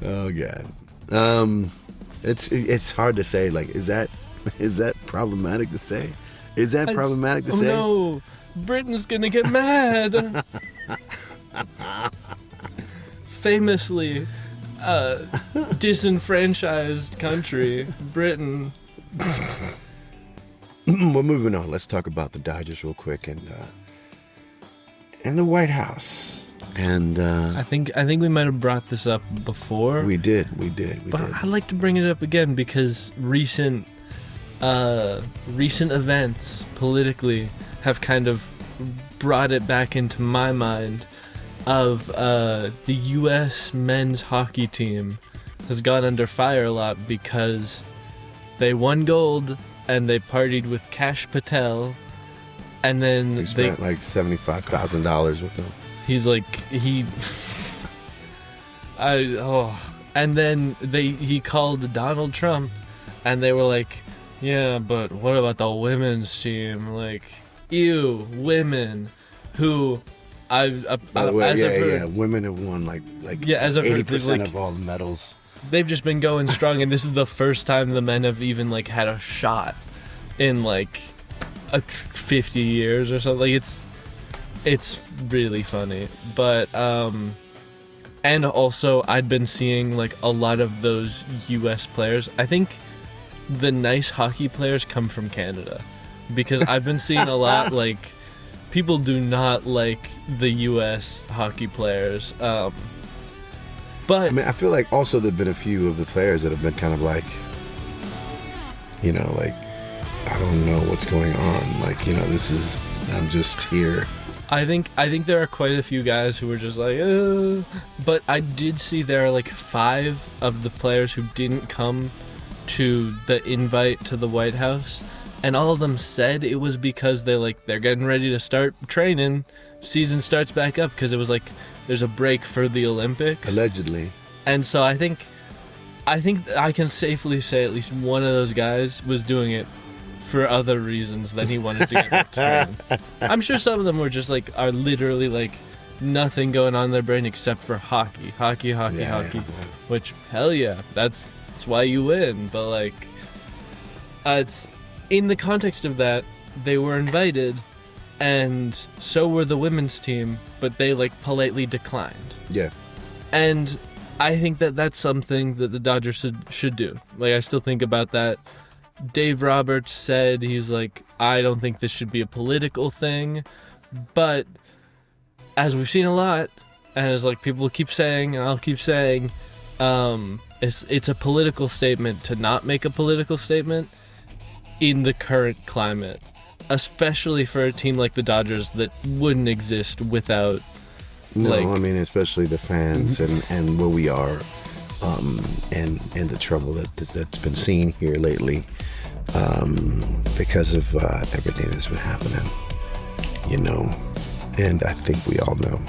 Oh, God. It's hard to say. Like, is that problematic to say? Is that problematic to say? No, Britain's gonna get mad. Famously, disenfranchised country, Britain. We're moving on. Let's talk about the Dodgers real quick and the White House. And I think we might have brought this up before. We did. But I'd like to bring it up again because recent events politically have kind of brought it back into my mind of the U.S. men's hockey team has gone under fire a lot because they won gold and they partied with Kash Patel, and then they spent like $75,000 with them. He's like and then he called Donald Trump, and they were like, yeah, but what about the women's team? Like, ew, women who By the way, women have won like as I've 80% of all the medals. They've just been going strong, and this is the first time the men have even like had a shot in like 50 years or something. Like it's really funny, but and also I'd been seeing like a lot of those U.S. players. I think the nice hockey players come from Canada, because I've been seeing a lot like people do not like the U.S. hockey players. But I mean, I feel like also there've been a few of the players that have been kind of like, like, I don't know what's going on. Like, I'm just here. I think there are quite a few guys who were just like, but I did see there are like 5 of the players who didn't come to the invite to the White House, and all of them said it was because they're getting ready to start training. Season starts back up because it was like there's a break for the Olympics. Allegedly. And so I think I can safely say at least one of those guys was doing it for other reasons than he wanted to get back to training. I'm sure some of them were just like, are literally like nothing going on in their brain except for hockey. Yeah. Which, hell yeah, that's why you win. But like, it's in the context of that, they were invited, and so were the women's team, but they like politely declined. Yeah. And I think that's something that the Dodgers should do. Like, I still think about that. Dave Roberts said, he's like, I don't think this should be a political thing, but as we've seen a lot, and as like people keep saying, and I'll keep saying, it's a political statement to not make a political statement in the current climate, especially for a team like the Dodgers that wouldn't exist without. No, I mean, especially the fans and where we are, and the trouble that's been seen here lately, because of everything that's been happening, and I think we all know.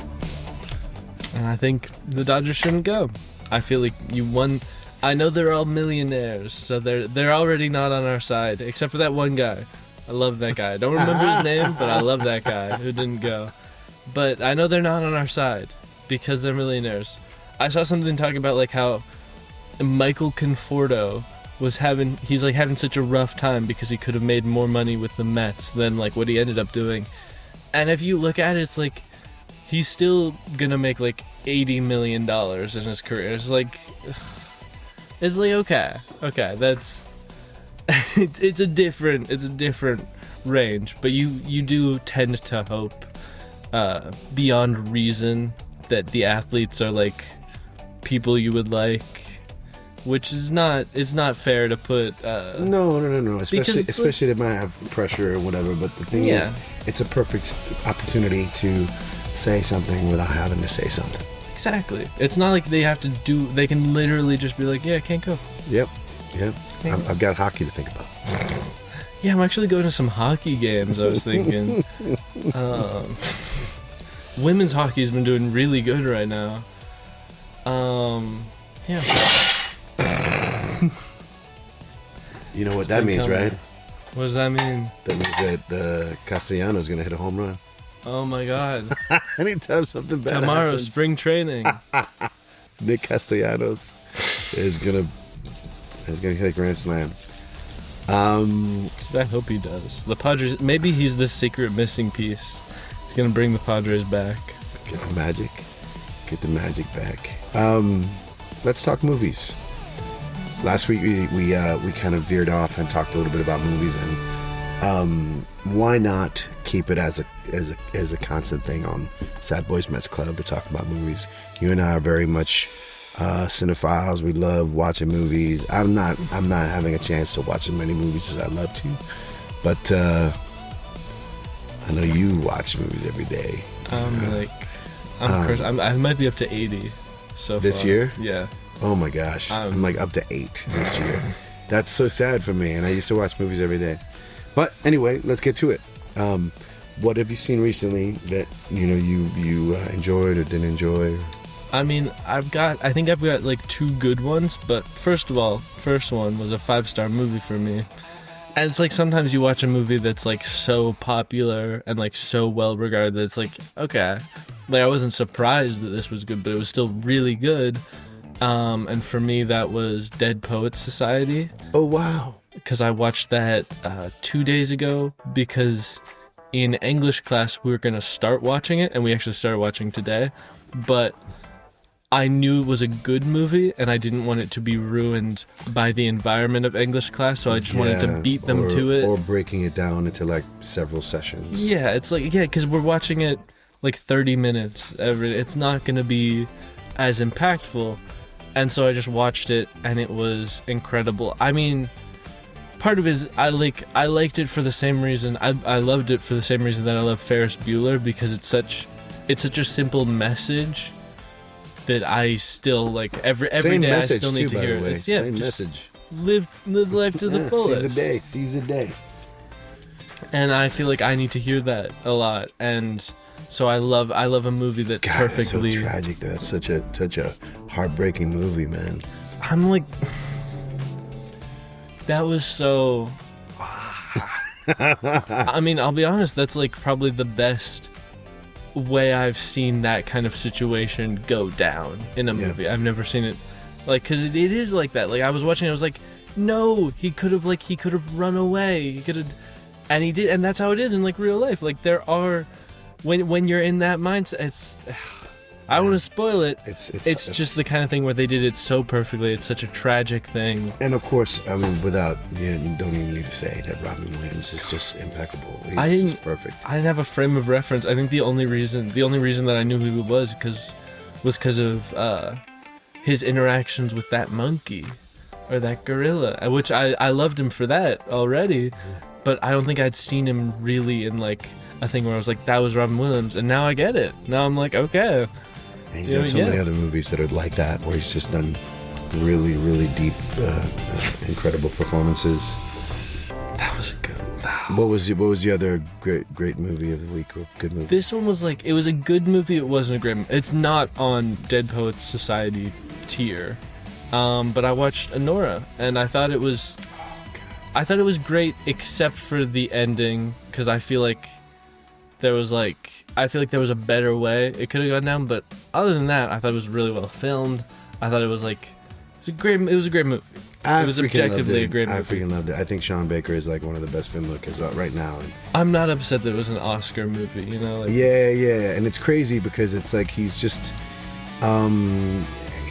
And I think the Dodgers shouldn't go. I feel like you won. I know they're all millionaires, so they're already not on our side, except for that one guy. I love that guy. I don't remember his name, but I love that guy who didn't go. But I know they're not on our side because they're millionaires. I saw something talking about like how Michael Conforto was having such a rough time because he could have made more money with the Mets than like what he ended up doing. And if you look at it, it's like he's still gonna make like $80 million in his career. It's like okay, that's it's a different range, but you do tend to hope beyond reason that the athletes are like people you would like, which is not fair to put no, especially they might have pressure or whatever, but the thing is it's a perfect opportunity to say something without having to say something. Exactly. It's not like they have to do, they can literally just be like, yeah, I can't go. Yep. I've got hockey to think about. Yeah, I'm actually going to some hockey games, I was thinking. Women's hockey's been doing really good right now. Yeah. You know what that means, right? What does that mean? That means that Castellanos going to hit a home run. Oh my God. Anytime something bad Tomorrow, happens, spring training. Nick Castellanos is gonna hit a grand slam. I hope he does. The Padres, maybe he's the secret missing piece. He's gonna bring the Padres back. Get the magic back. Let's talk movies. Last week we kind of veered off and talked a little bit about movies, and why not keep it as a constant thing on Sad Boys Mets Club to talk about movies? You and I are very much cinephiles. We love watching movies. I'm not having a chance to watch as many movies as I'd love to, but I know you watch movies every day. I might be up to 80 so this far. year. Yeah. Oh my gosh, I'm like up to 8 this year. That's so sad for me, and I used to watch movies every day. But anyway, let's get to it. What have you seen recently that you enjoyed or didn't enjoy? I mean, I think I've got like 2 good ones, but first one was a 5-star movie for me. And it's like sometimes you watch a movie that's like so popular and like so well regarded that it's like, okay, like I wasn't surprised that this was good, but it was still really good. And for me, that was Dead Poets Society. Oh wow! Because I watched that 2 days ago because in English class we were gonna start watching it, and we actually started watching today, but I knew it was a good movie, and I didn't want it to be ruined by the environment of English class, so I just wanted to beat them to it. Or breaking it down into, like, several sessions. Yeah, it's like, because we're watching it, like, 30 minutes. It's not going to be as impactful. And so I just watched it, and it was incredible. I mean, part of it is I liked it for the same reason. I loved it for the same reason that I love Ferris Bueller, because it's such a simple message that I still like every day. I still need to hear it. Same message. Live life to the fullest. Seize the day. And I feel like I need to hear that a lot. And so I love a movie that perfectly. It's so tragic. That's such a heartbreaking movie, man. I'm like, that was so. I mean, I'll be honest. That's like probably the best way I've seen that kind of situation go down in a movie. I've never seen it like, because it is like that. Like I was watching it, I was like, no, he could have run away. He could have, and he did, and that's how it is in like real life. Like there are, when you're in that mindset, it's. I don't want to spoil it. It's just the kind of thing where they did it so perfectly. It's such a tragic thing. And of course, I mean, you don't even need to say that Robin Williams is just impeccable. He's just perfect. I didn't have a frame of reference. I think the only reason that I knew who he was because of his interactions with that monkey or that gorilla, which I loved him for that already, but I don't think I'd seen him really in like a thing where I was like, that was Robin Williams, and now I get it. Now I'm like, okay. And he's done so many other movies that are like that, where he's just done really, really deep, incredible performances. That was a good one. What was the other great movie of the week, or good movie? This one was like, it was a good movie. It wasn't a great movie. It's not on Dead Poets Society tier, but I watched Anora, and I thought it was. I thought it was great except for the ending, because I feel like there was a better way it could have gone down. But other than that, I thought it was really well filmed. I thought it was a great movie. It was objectively a great movie. I freaking loved it. I think Sean Baker is like one of the best filmmakers right now. And I'm not upset that it was an Oscar movie, you know? Yeah, and it's crazy because it's like he's just,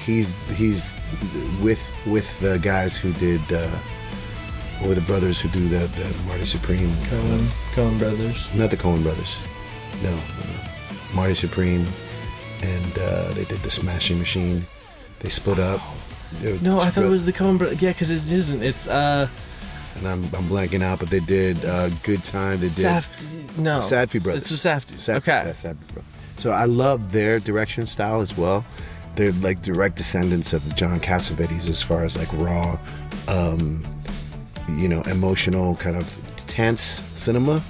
he's with the guys who did, or the brothers who do the Marty Supreme. Coen Brothers. Not the Coen Brothers. No. Marty Supreme, and they did the Smashing Machine. They split up. No, I thought it was the Coen Brothers. Yeah, because it isn't. It's And I'm blanking out, but they did Good Time. They did Safdie Brothers. It's the Safdies. Okay. Yeah, Safdie Brothers. So I love their direction style as well. They're like direct descendants of John Cassavetes as far as like raw, emotional kind of tense cinema.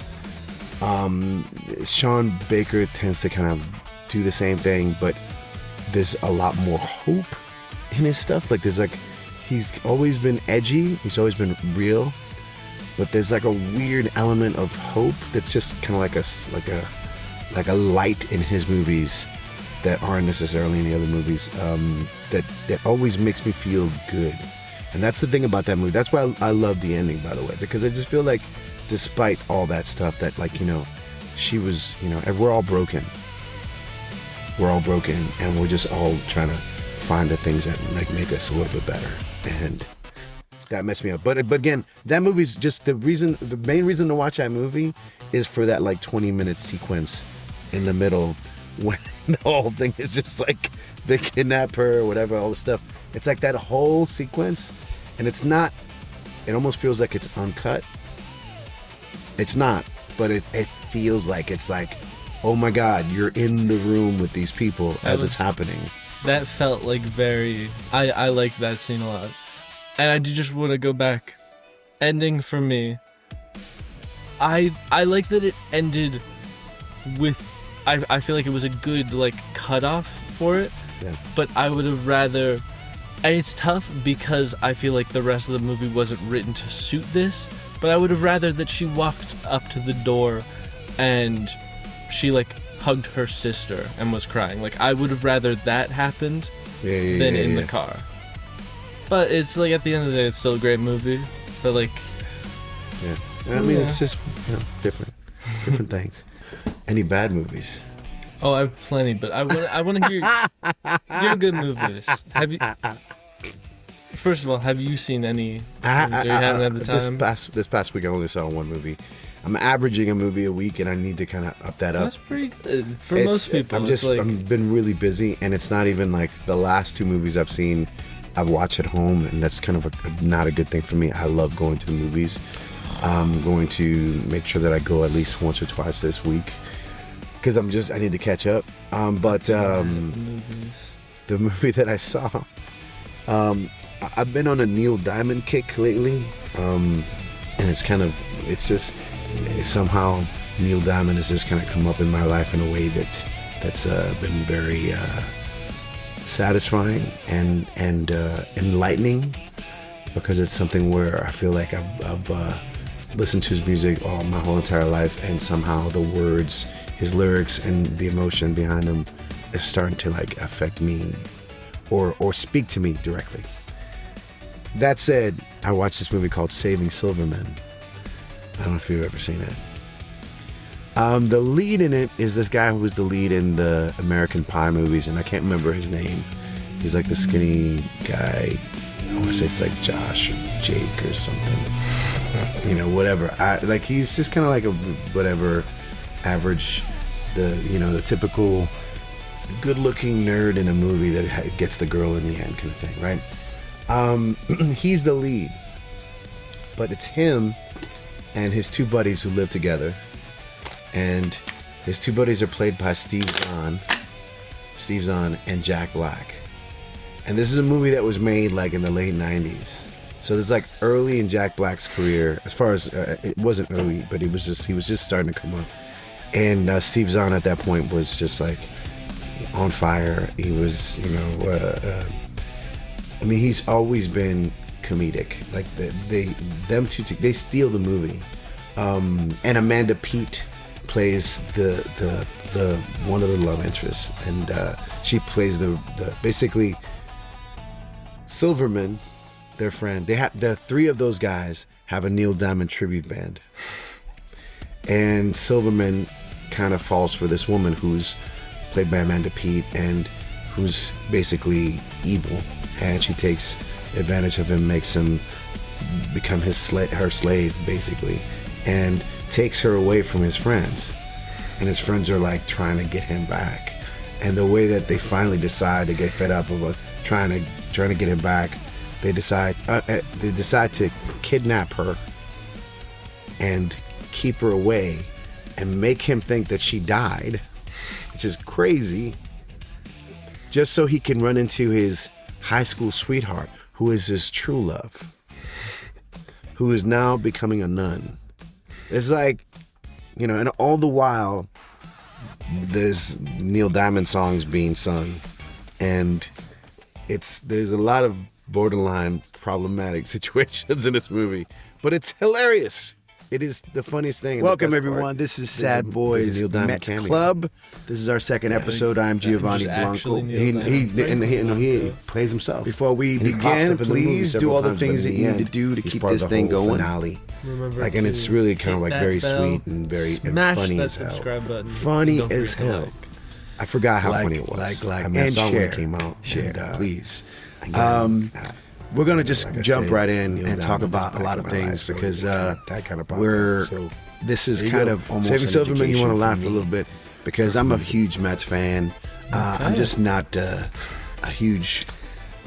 Sean Baker tends to kind of do the same thing, but there's a lot more hope in his stuff. Like he's always been edgy, he's always been real, but there's like a weird element of hope that's just kind of like a light in his movies that aren't necessarily in the other movies, that always makes me feel good. And that's the thing about that movie. That's why I love the ending, by the way, because I just feel like despite all that stuff that she was, we're all broken, and we're just all trying to find the things that like make us a little bit better, and that messed me up. But again, that movie's just the main reason to watch that movie is for that like 20-minute sequence in the middle when the whole thing is just like they kidnap her or whatever, all the stuff. It's like that whole sequence, and it almost feels like it's uncut. It's not, but it feels like it's like, oh my God, you're in the room with these people as it's happening. That felt like I like that scene a lot. And I do just want to go back. Ending for me, I like that it ended with, I feel like it was a good like cutoff for it. Yeah. But I would have rather, and it's tough because I feel like the rest of the movie wasn't written to suit this, but I would have rather that she walked up to the door and she like hugged her sister and was crying. Like I would have rather that happened than in the car. But it's like at the end of the day, it's still a great movie. But like, I mean, it's just different things. Any bad movies? Oh, I have plenty, but I want to hear your good movies. Have you? First of all, have you seen any? Movies, or you haven't had the time? This past week, I only saw one movie. I'm averaging a movie a week, and I need to kind of up that up. That's pretty good for most people. I've been really busy, and it's not even like the last two movies I've seen. I've watched at home, and that's kind of not a good thing for me. I love going to the movies. I'm going to make sure that I go at least once or twice this week because I need to catch up. But the movie that I saw, I've been on a Neil Diamond kick lately, and somehow Neil Diamond has just kind of come up in my life in a way that's been very satisfying and enlightening, because it's something where I feel like I've listened to his music my whole entire life, and somehow the words, his lyrics, and the emotion behind them is starting to like affect me or speak to me directly. That said, I watched this movie called Saving Silverman. I don't know if you've ever seen it. The lead in it is this guy who was the lead in the American Pie movies, and I can't remember his name. He's like the skinny guy. I want to say it's like Josh or Jake or something. Whatever. He's just kind of like a whatever average, the typical good-looking nerd in a movie that gets the girl in the end kind of thing, right? He's the lead, but it's him and his two buddies who live together. And his two buddies are played by Steve Zahn and Jack Black. And this is a movie that was made like in the late 90s. So it's like early in Jack Black's career, as far as it wasn't early, but he was just starting to come up. And Steve Zahn at that point was just like on fire. He was, he's always been comedic. Like them two, they steal the movie. And Amanda Peet plays the one of the love interests, and she plays the basically Silverman, their friend. They have the three of those guys have a Neil Diamond tribute band, and Silverman kind of falls for this woman who's played by Amanda Peet and who's basically evil, and she takes advantage of him, makes him become her slave basically, and takes her away from his friends, and his friends are like trying to get him back. And the way that they finally decide to get fed up of trying to get him back, they decide to kidnap her and keep her away and make him think that she died, which is crazy, just so he can run into his high school sweetheart, who is his true love, who is now becoming a nun. It's like, you know, and all the while, there's Neil Diamond songs being sung, and there's a lot of borderline problematic situations in this movie, but it's hilarious. It is the funniest thing. Welcome, everyone. This is Sad Boys Mets Club. This is our second episode. I'm Giovanni Blanco. He plays himself. Before we begin, please do all the things that you need to do to keep this thing going. Finale. And it's really kind of like very sweet and very funny as hell. Funny as hell. I forgot how funny it was. And I saw share. when it came out. Share, please. We're going to just jump right in and talk about a lot of things because this is kind of almost an Silverman, you want to laugh for a me little bit because I'm a huge Mets fan. I'm just not a huge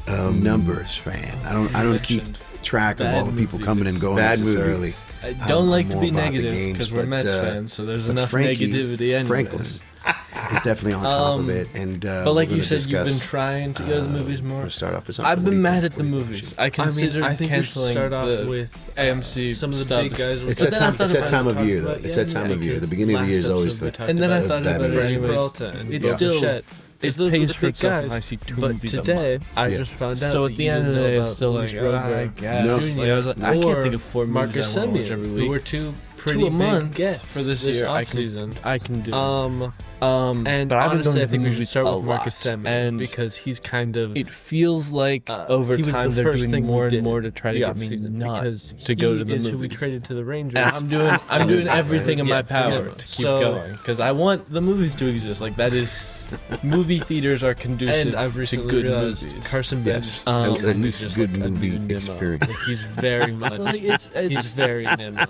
numbers fan. I don't keep track of all the people coming and going necessarily. I don't like to more be about the negative games, because we're but, Mets fans, so there's but enough Frankie, negativity anyways. Franklin is definitely on top of it, and but like you said, you've been trying to go to the movies more. We'll start off with I've been mad at the movies. I considered I think canceling we should start off the with AMC some of the stubs. big guys. It's that time of year, though. It's that time of year. The beginning of the year is always the. And then I thought Bad about it movies. anyways. It's still it those pays were for the big itself if guys. I see two But movies a today, month. I Yeah. just found out. So at the end of the day, it's still like, I guess. No. Like, I was like, I can't think of four movies Marcus I want to watch every Semien, week. who were two pretty Two a big month gets for this year. I can do. And But I've been honestly, going I to think we movies should start a with Marcus lot. Semien And because he's kind of. It feels like over he was time the they're first doing thing we more and did more to try to the get me offseason not because to go to the he is movies. who we traded to the Rangers. And I'm doing everything in my power to keep So- going because I want the movies to exist. Like that is, movie theaters are conducive And I've to recently good realized movies. Carson Yes. Benge. At least just good like a movie new Nemo. experience. Like, he's very much. Like, it's He's very Nemo.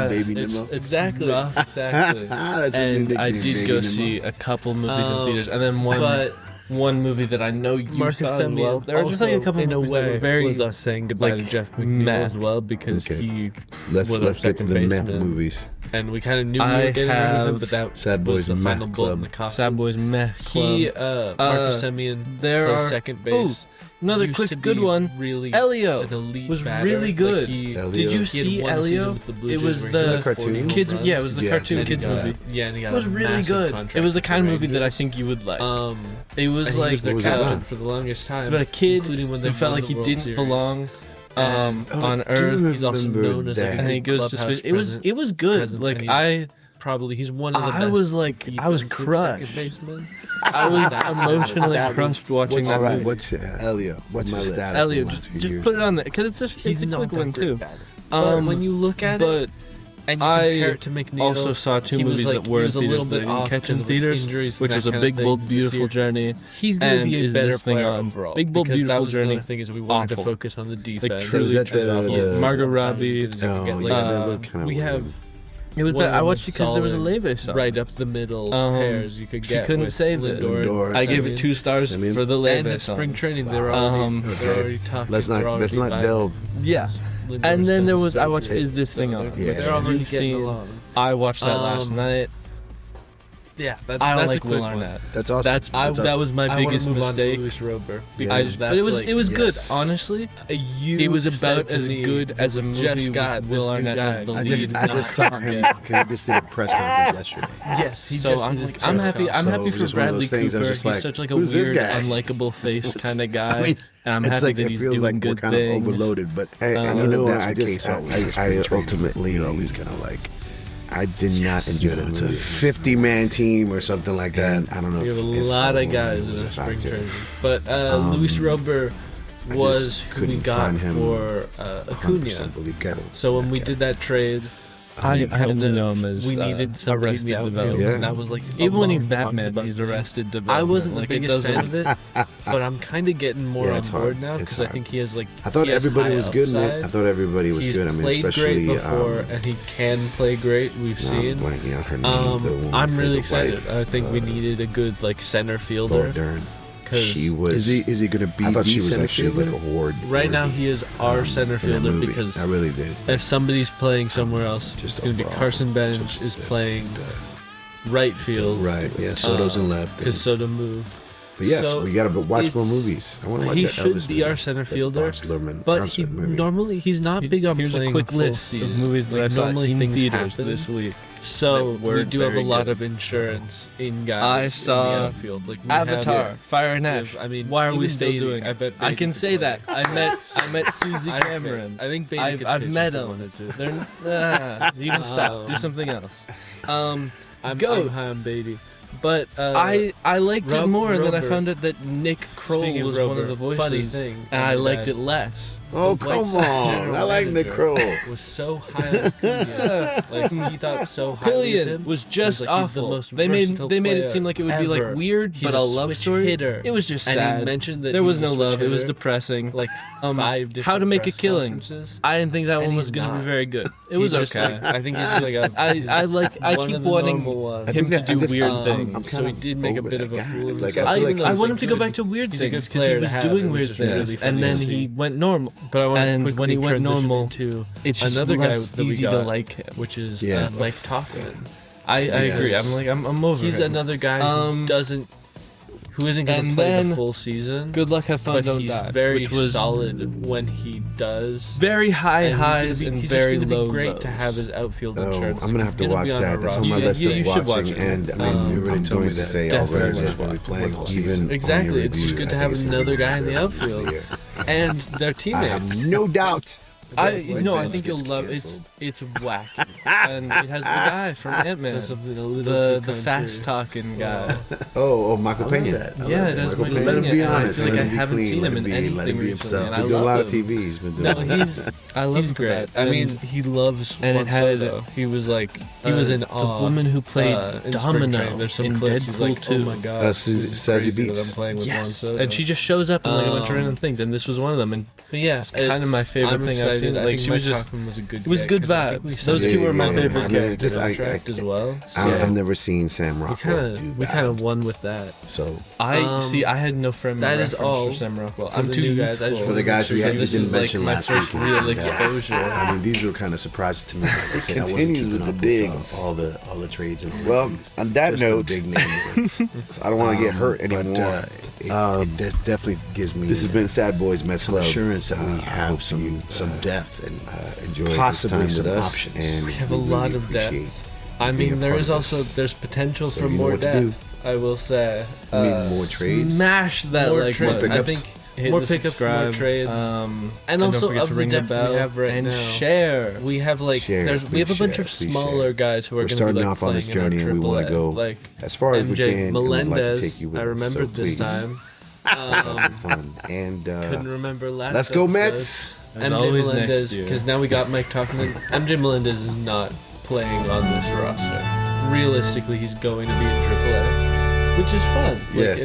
Baby It's Nemo. exactly. rough, exactly. That's a new And I nickname, did Baby go Nemo. see a couple movies in Um, theaters, and then one movie that I know you Marcus saw as Semien. well. There were just like a couple in a movies that way were very was us saying goodbye like, to Jeff McNeil meh. as well because Okay. he Let's was our get to second the Met baseman. movies. and we kind of knew we I were getting rid of him, have but that Sad was Boys the Meh final bullet in Club. the coffin. Sad Boys Meh He, Club. Marcus Semien, there plays are second base. another used quick to good be one. Really, Elio an elite was batter. really good. Like he, Elio. Did you he had see one season Elio? with the Blue It Jays was where he the hit 40 cartoon? kids. home Yeah, it runs. was the Yeah, cartoon and he kids got- movie. Yeah, and he got It was a really massive good. contract It was the with kind of movie Rangers. that I think you would like. It was And he like was their was it captain about? for the longest time. about a kid including when they who felt won like the he World didn't Series. belong And- on do Earth. He's also remember known as like that. a And he goes to clubhouse space. It was good. presence, Like and I probably he's one of the I best. was like I was defensive crushed. second basemen. I was That's emotionally that crushed watching What's that movie. What's Elio? What's my his list? status? Elliot, the last few just years? put it on there because it's just He's a not quick that one great too. batter. But when you look at it, and you I compare it to McNeil, also saw two he was movies like- that were he in was a theaters little that I bit didn't off catch because in of theaters, injuries, which and was that a kind Big of Bold thing this Beautiful year. Journey. He's going to And be a is better this thing player on overall. Big Bold because that Beautiful was another Journey? thing is we wanted Awful. to focus on the defense. truly Is that the Margot Robbie. We have It was one bad. of I the watched it because there was a solid, Leve song. right up the middle pairs you could she get. couldn't with save it. Lindor and I gave it Semien. 2 stars Semien? for the And Leve at song. spring training, they're Um, already talking. Let's not delve. Yeah. Lindor's And then there been was so I watched good. Is This Thing On? Yeah. They're already You've getting seen- along. I watched that last night. Yeah, that's I don't that's like a Will quick one. Arnett. That's awesome. That awesome. was my I wanna biggest move mistake. on to Luis Rober. I because just, that's but it was like, it was good. yes. Honestly, you it was said about to as me, good as a movie just got with Will this new Arnett guy. as the I lead. just saw him because he just did a press conference yesterday. Yes, he So just I'm did like, his I'm press happy. I'm conference. So happy it for was just one of Bradley those things I Cooper. was just He's like, such like a who's this weird, guy? unlikable face kind of guy. I mean, And I'm it's happy like that it he's feels doing like we're good kind things. of overloaded, but Hey, I and know you know, that's I the just, case always I with spring training. ultimately, You're always kind of like, I did not enjoy the it's a movie. 50-man team or something like that. And I don't know We if have a if lot of Owen guys in was the a spring factor. training. But Luis Robert I just was who we couldn't got find him for Acuna. 100% believable. So when we did that trade, I only know him as we needed somebody in Arrested the outfield, Development. and that was like Even when he's long talked Batman, about he's thing. Arrested Development. I wasn't the Like, it biggest fan of doesn't- it, but I'm kind of getting more Yeah, on it's board hard. now It's because I hard. think he has like. I thought he has everybody high was good, man. upside. I thought everybody was He's good. I mean, played especially great before, and he can play great. We've now I'm seen. blanking out her name. the woman I'm who really played the excited. wife, I think we needed a good like center fielder Dern. because She was. is he going to be I thought the she was center actually fielder? like a horde. right now he is our center in that fielder movie. because I really did. if somebody's playing somewhere else, Just it's going to be overall, Carson Benge just is the- playing right field Right, yeah, Soto's in left. because Soto moved. But yes, So we got to watch more it's- movies. I want to watch he that should Elvis be movie, our center that fielder, Baz Luhrmann But he, concert movie. normally he's not big on Here's playing a quick full list season. of movies that Like, I saw normally in things theaters happen. this week. So that we weren't do have a very lot good. of insurance in guys. I in saw the outfield. Like we Avatar, Have, Fire and we Ash. have- I mean, why are we even still Beatty, doing? I bet I Beatty can could say play. that. I met Susie Cameron. I think Beatty could I've pitch met if he him. wanted to. They're, you can stop. Do something else. I'm Go. high on Beatty, but I liked it more, and then I Robert. found out that Nick Kroll Speaking of was one of Robert, the funny voices, thing, and I my liked dad- it less. Oh, the White come Sox on. general I like Nick manager Kroll. Was so high on Acuna. Like he thought so highly of Pillion him. was just He was like, he's the awful. most They made versatile it player seem like it would be ever. like weird, He's but a a love switch story. hitter. It was just And sad. he mentioned that there he was was no a switch love. It was hitter. depressing. Like 5 different how to make a press killing. conferences. I didn't think that And one was he's going to not. be very good. It He was just, okay. like, I think he's just like a, I one keep of the wanting normal ones. him to do weird I'm things. so he did make a over bit that of a guy. fool of It's like, himself. I feel like I he's want a him to go back to weird he's a good things because he player to was have. doing It was weird just really things, funny and to then see. he went normal. But I want to And quickly when he went transition normal, into It's just another guy less that we easy got, to like him. which is Yeah. Mike Tauchman. I agree. I'm over He's him. another guy who isn't going to and play then- the full season. Good luck, have fun, but don't he's die. very which was solid when he does. very high And highs he's and just very gonna be low great lows. to have his outfield Oh, insurance. I'm gonna have to He's watch be on that. our That's on roster. my list you of should watch watching. it. And I mean, You already I'm told going me to that. say Definitely Alvarez watch is going to be playing all Even season. Exactly, it's just review, good to I have think it's another gonna guy in be the good for outfield. year. And their I teammates. have no doubt. I think you'll gets love it's wacky and it has the guy from Ant-Man, Says something a little the too fast country. talking guy. Oh, Michael I love Pena. that. I Yeah, love it that. has Michael Michael Pena. Let him Pena, be and I honest. feel like let I him be haven't clean, seen let him in be- let anything him be recently, himself. and He's I doing a lot love of him. TV. He's been doing. No, a lot. he's I love he's great. that. I mean, And he loves and Juan it had Soto. he was like He was in the awe. woman who played in spring Domino training. There's some in clips, he's Deadpool like, 2. Oh my god, Sassy this is crazy Beats. that I'm playing with Juan Yes, Soto. and she just shows up and like a bunch of Um, random things, and this was one of them. And But yeah, it's kind of my favorite I'm thing I've excited. seen. I Like think she Mike was just Tauchman was a good it was get, good 'cause I think we vibes. saw Those him two were my yeah, favorite I mean, characters just- on I- track as well. I've never seen Sam We Rockwell kind do of we that. kind of won with that. So I see. I had no frame. that of is reference all for Sam Rockwell. for I'm the too new guys. I just youthful. For the guys we So didn't this is mention like my last first week. real Yeah. exposure. I mean, these were kind of surprises to me. Like I said, I wasn't Continues keeping with up the with digs. all the trades and Well, rookies. on that Just note, the big names. I don't want to get hurt But, anymore. it definitely gives me This has been Sad Boys Mets some Club. assurance that we I have hope some you, depth and enjoy possibly this time some with us, options. and We have a lot of depth. appreciate I being mean, a there part is of also this. there's potential So for you know more what to do. depth. I will say. I mean, more trades. Smash that More like trades. button. I think hit more the pickups, subscribe, more trades, and and also don't forget of to the ring the depth we bell have right and now. share. We have like Share, we have a please bunch share, of please smaller share. guys who are We're going to be starting like off on this playing in journey, our and we want to AAA, go like as far as we MJ can. and we'd like to Melendez. take you with I us, remembered so this please. time. Have fun. And Couldn't remember last. let's go episode. Mets. There's MJ always next Melendez, year. because now we got Mike Tauchman. MJ Melendez is not playing on this roster. Realistically, he's going to be in AAA, which is fun. Yeah, Like,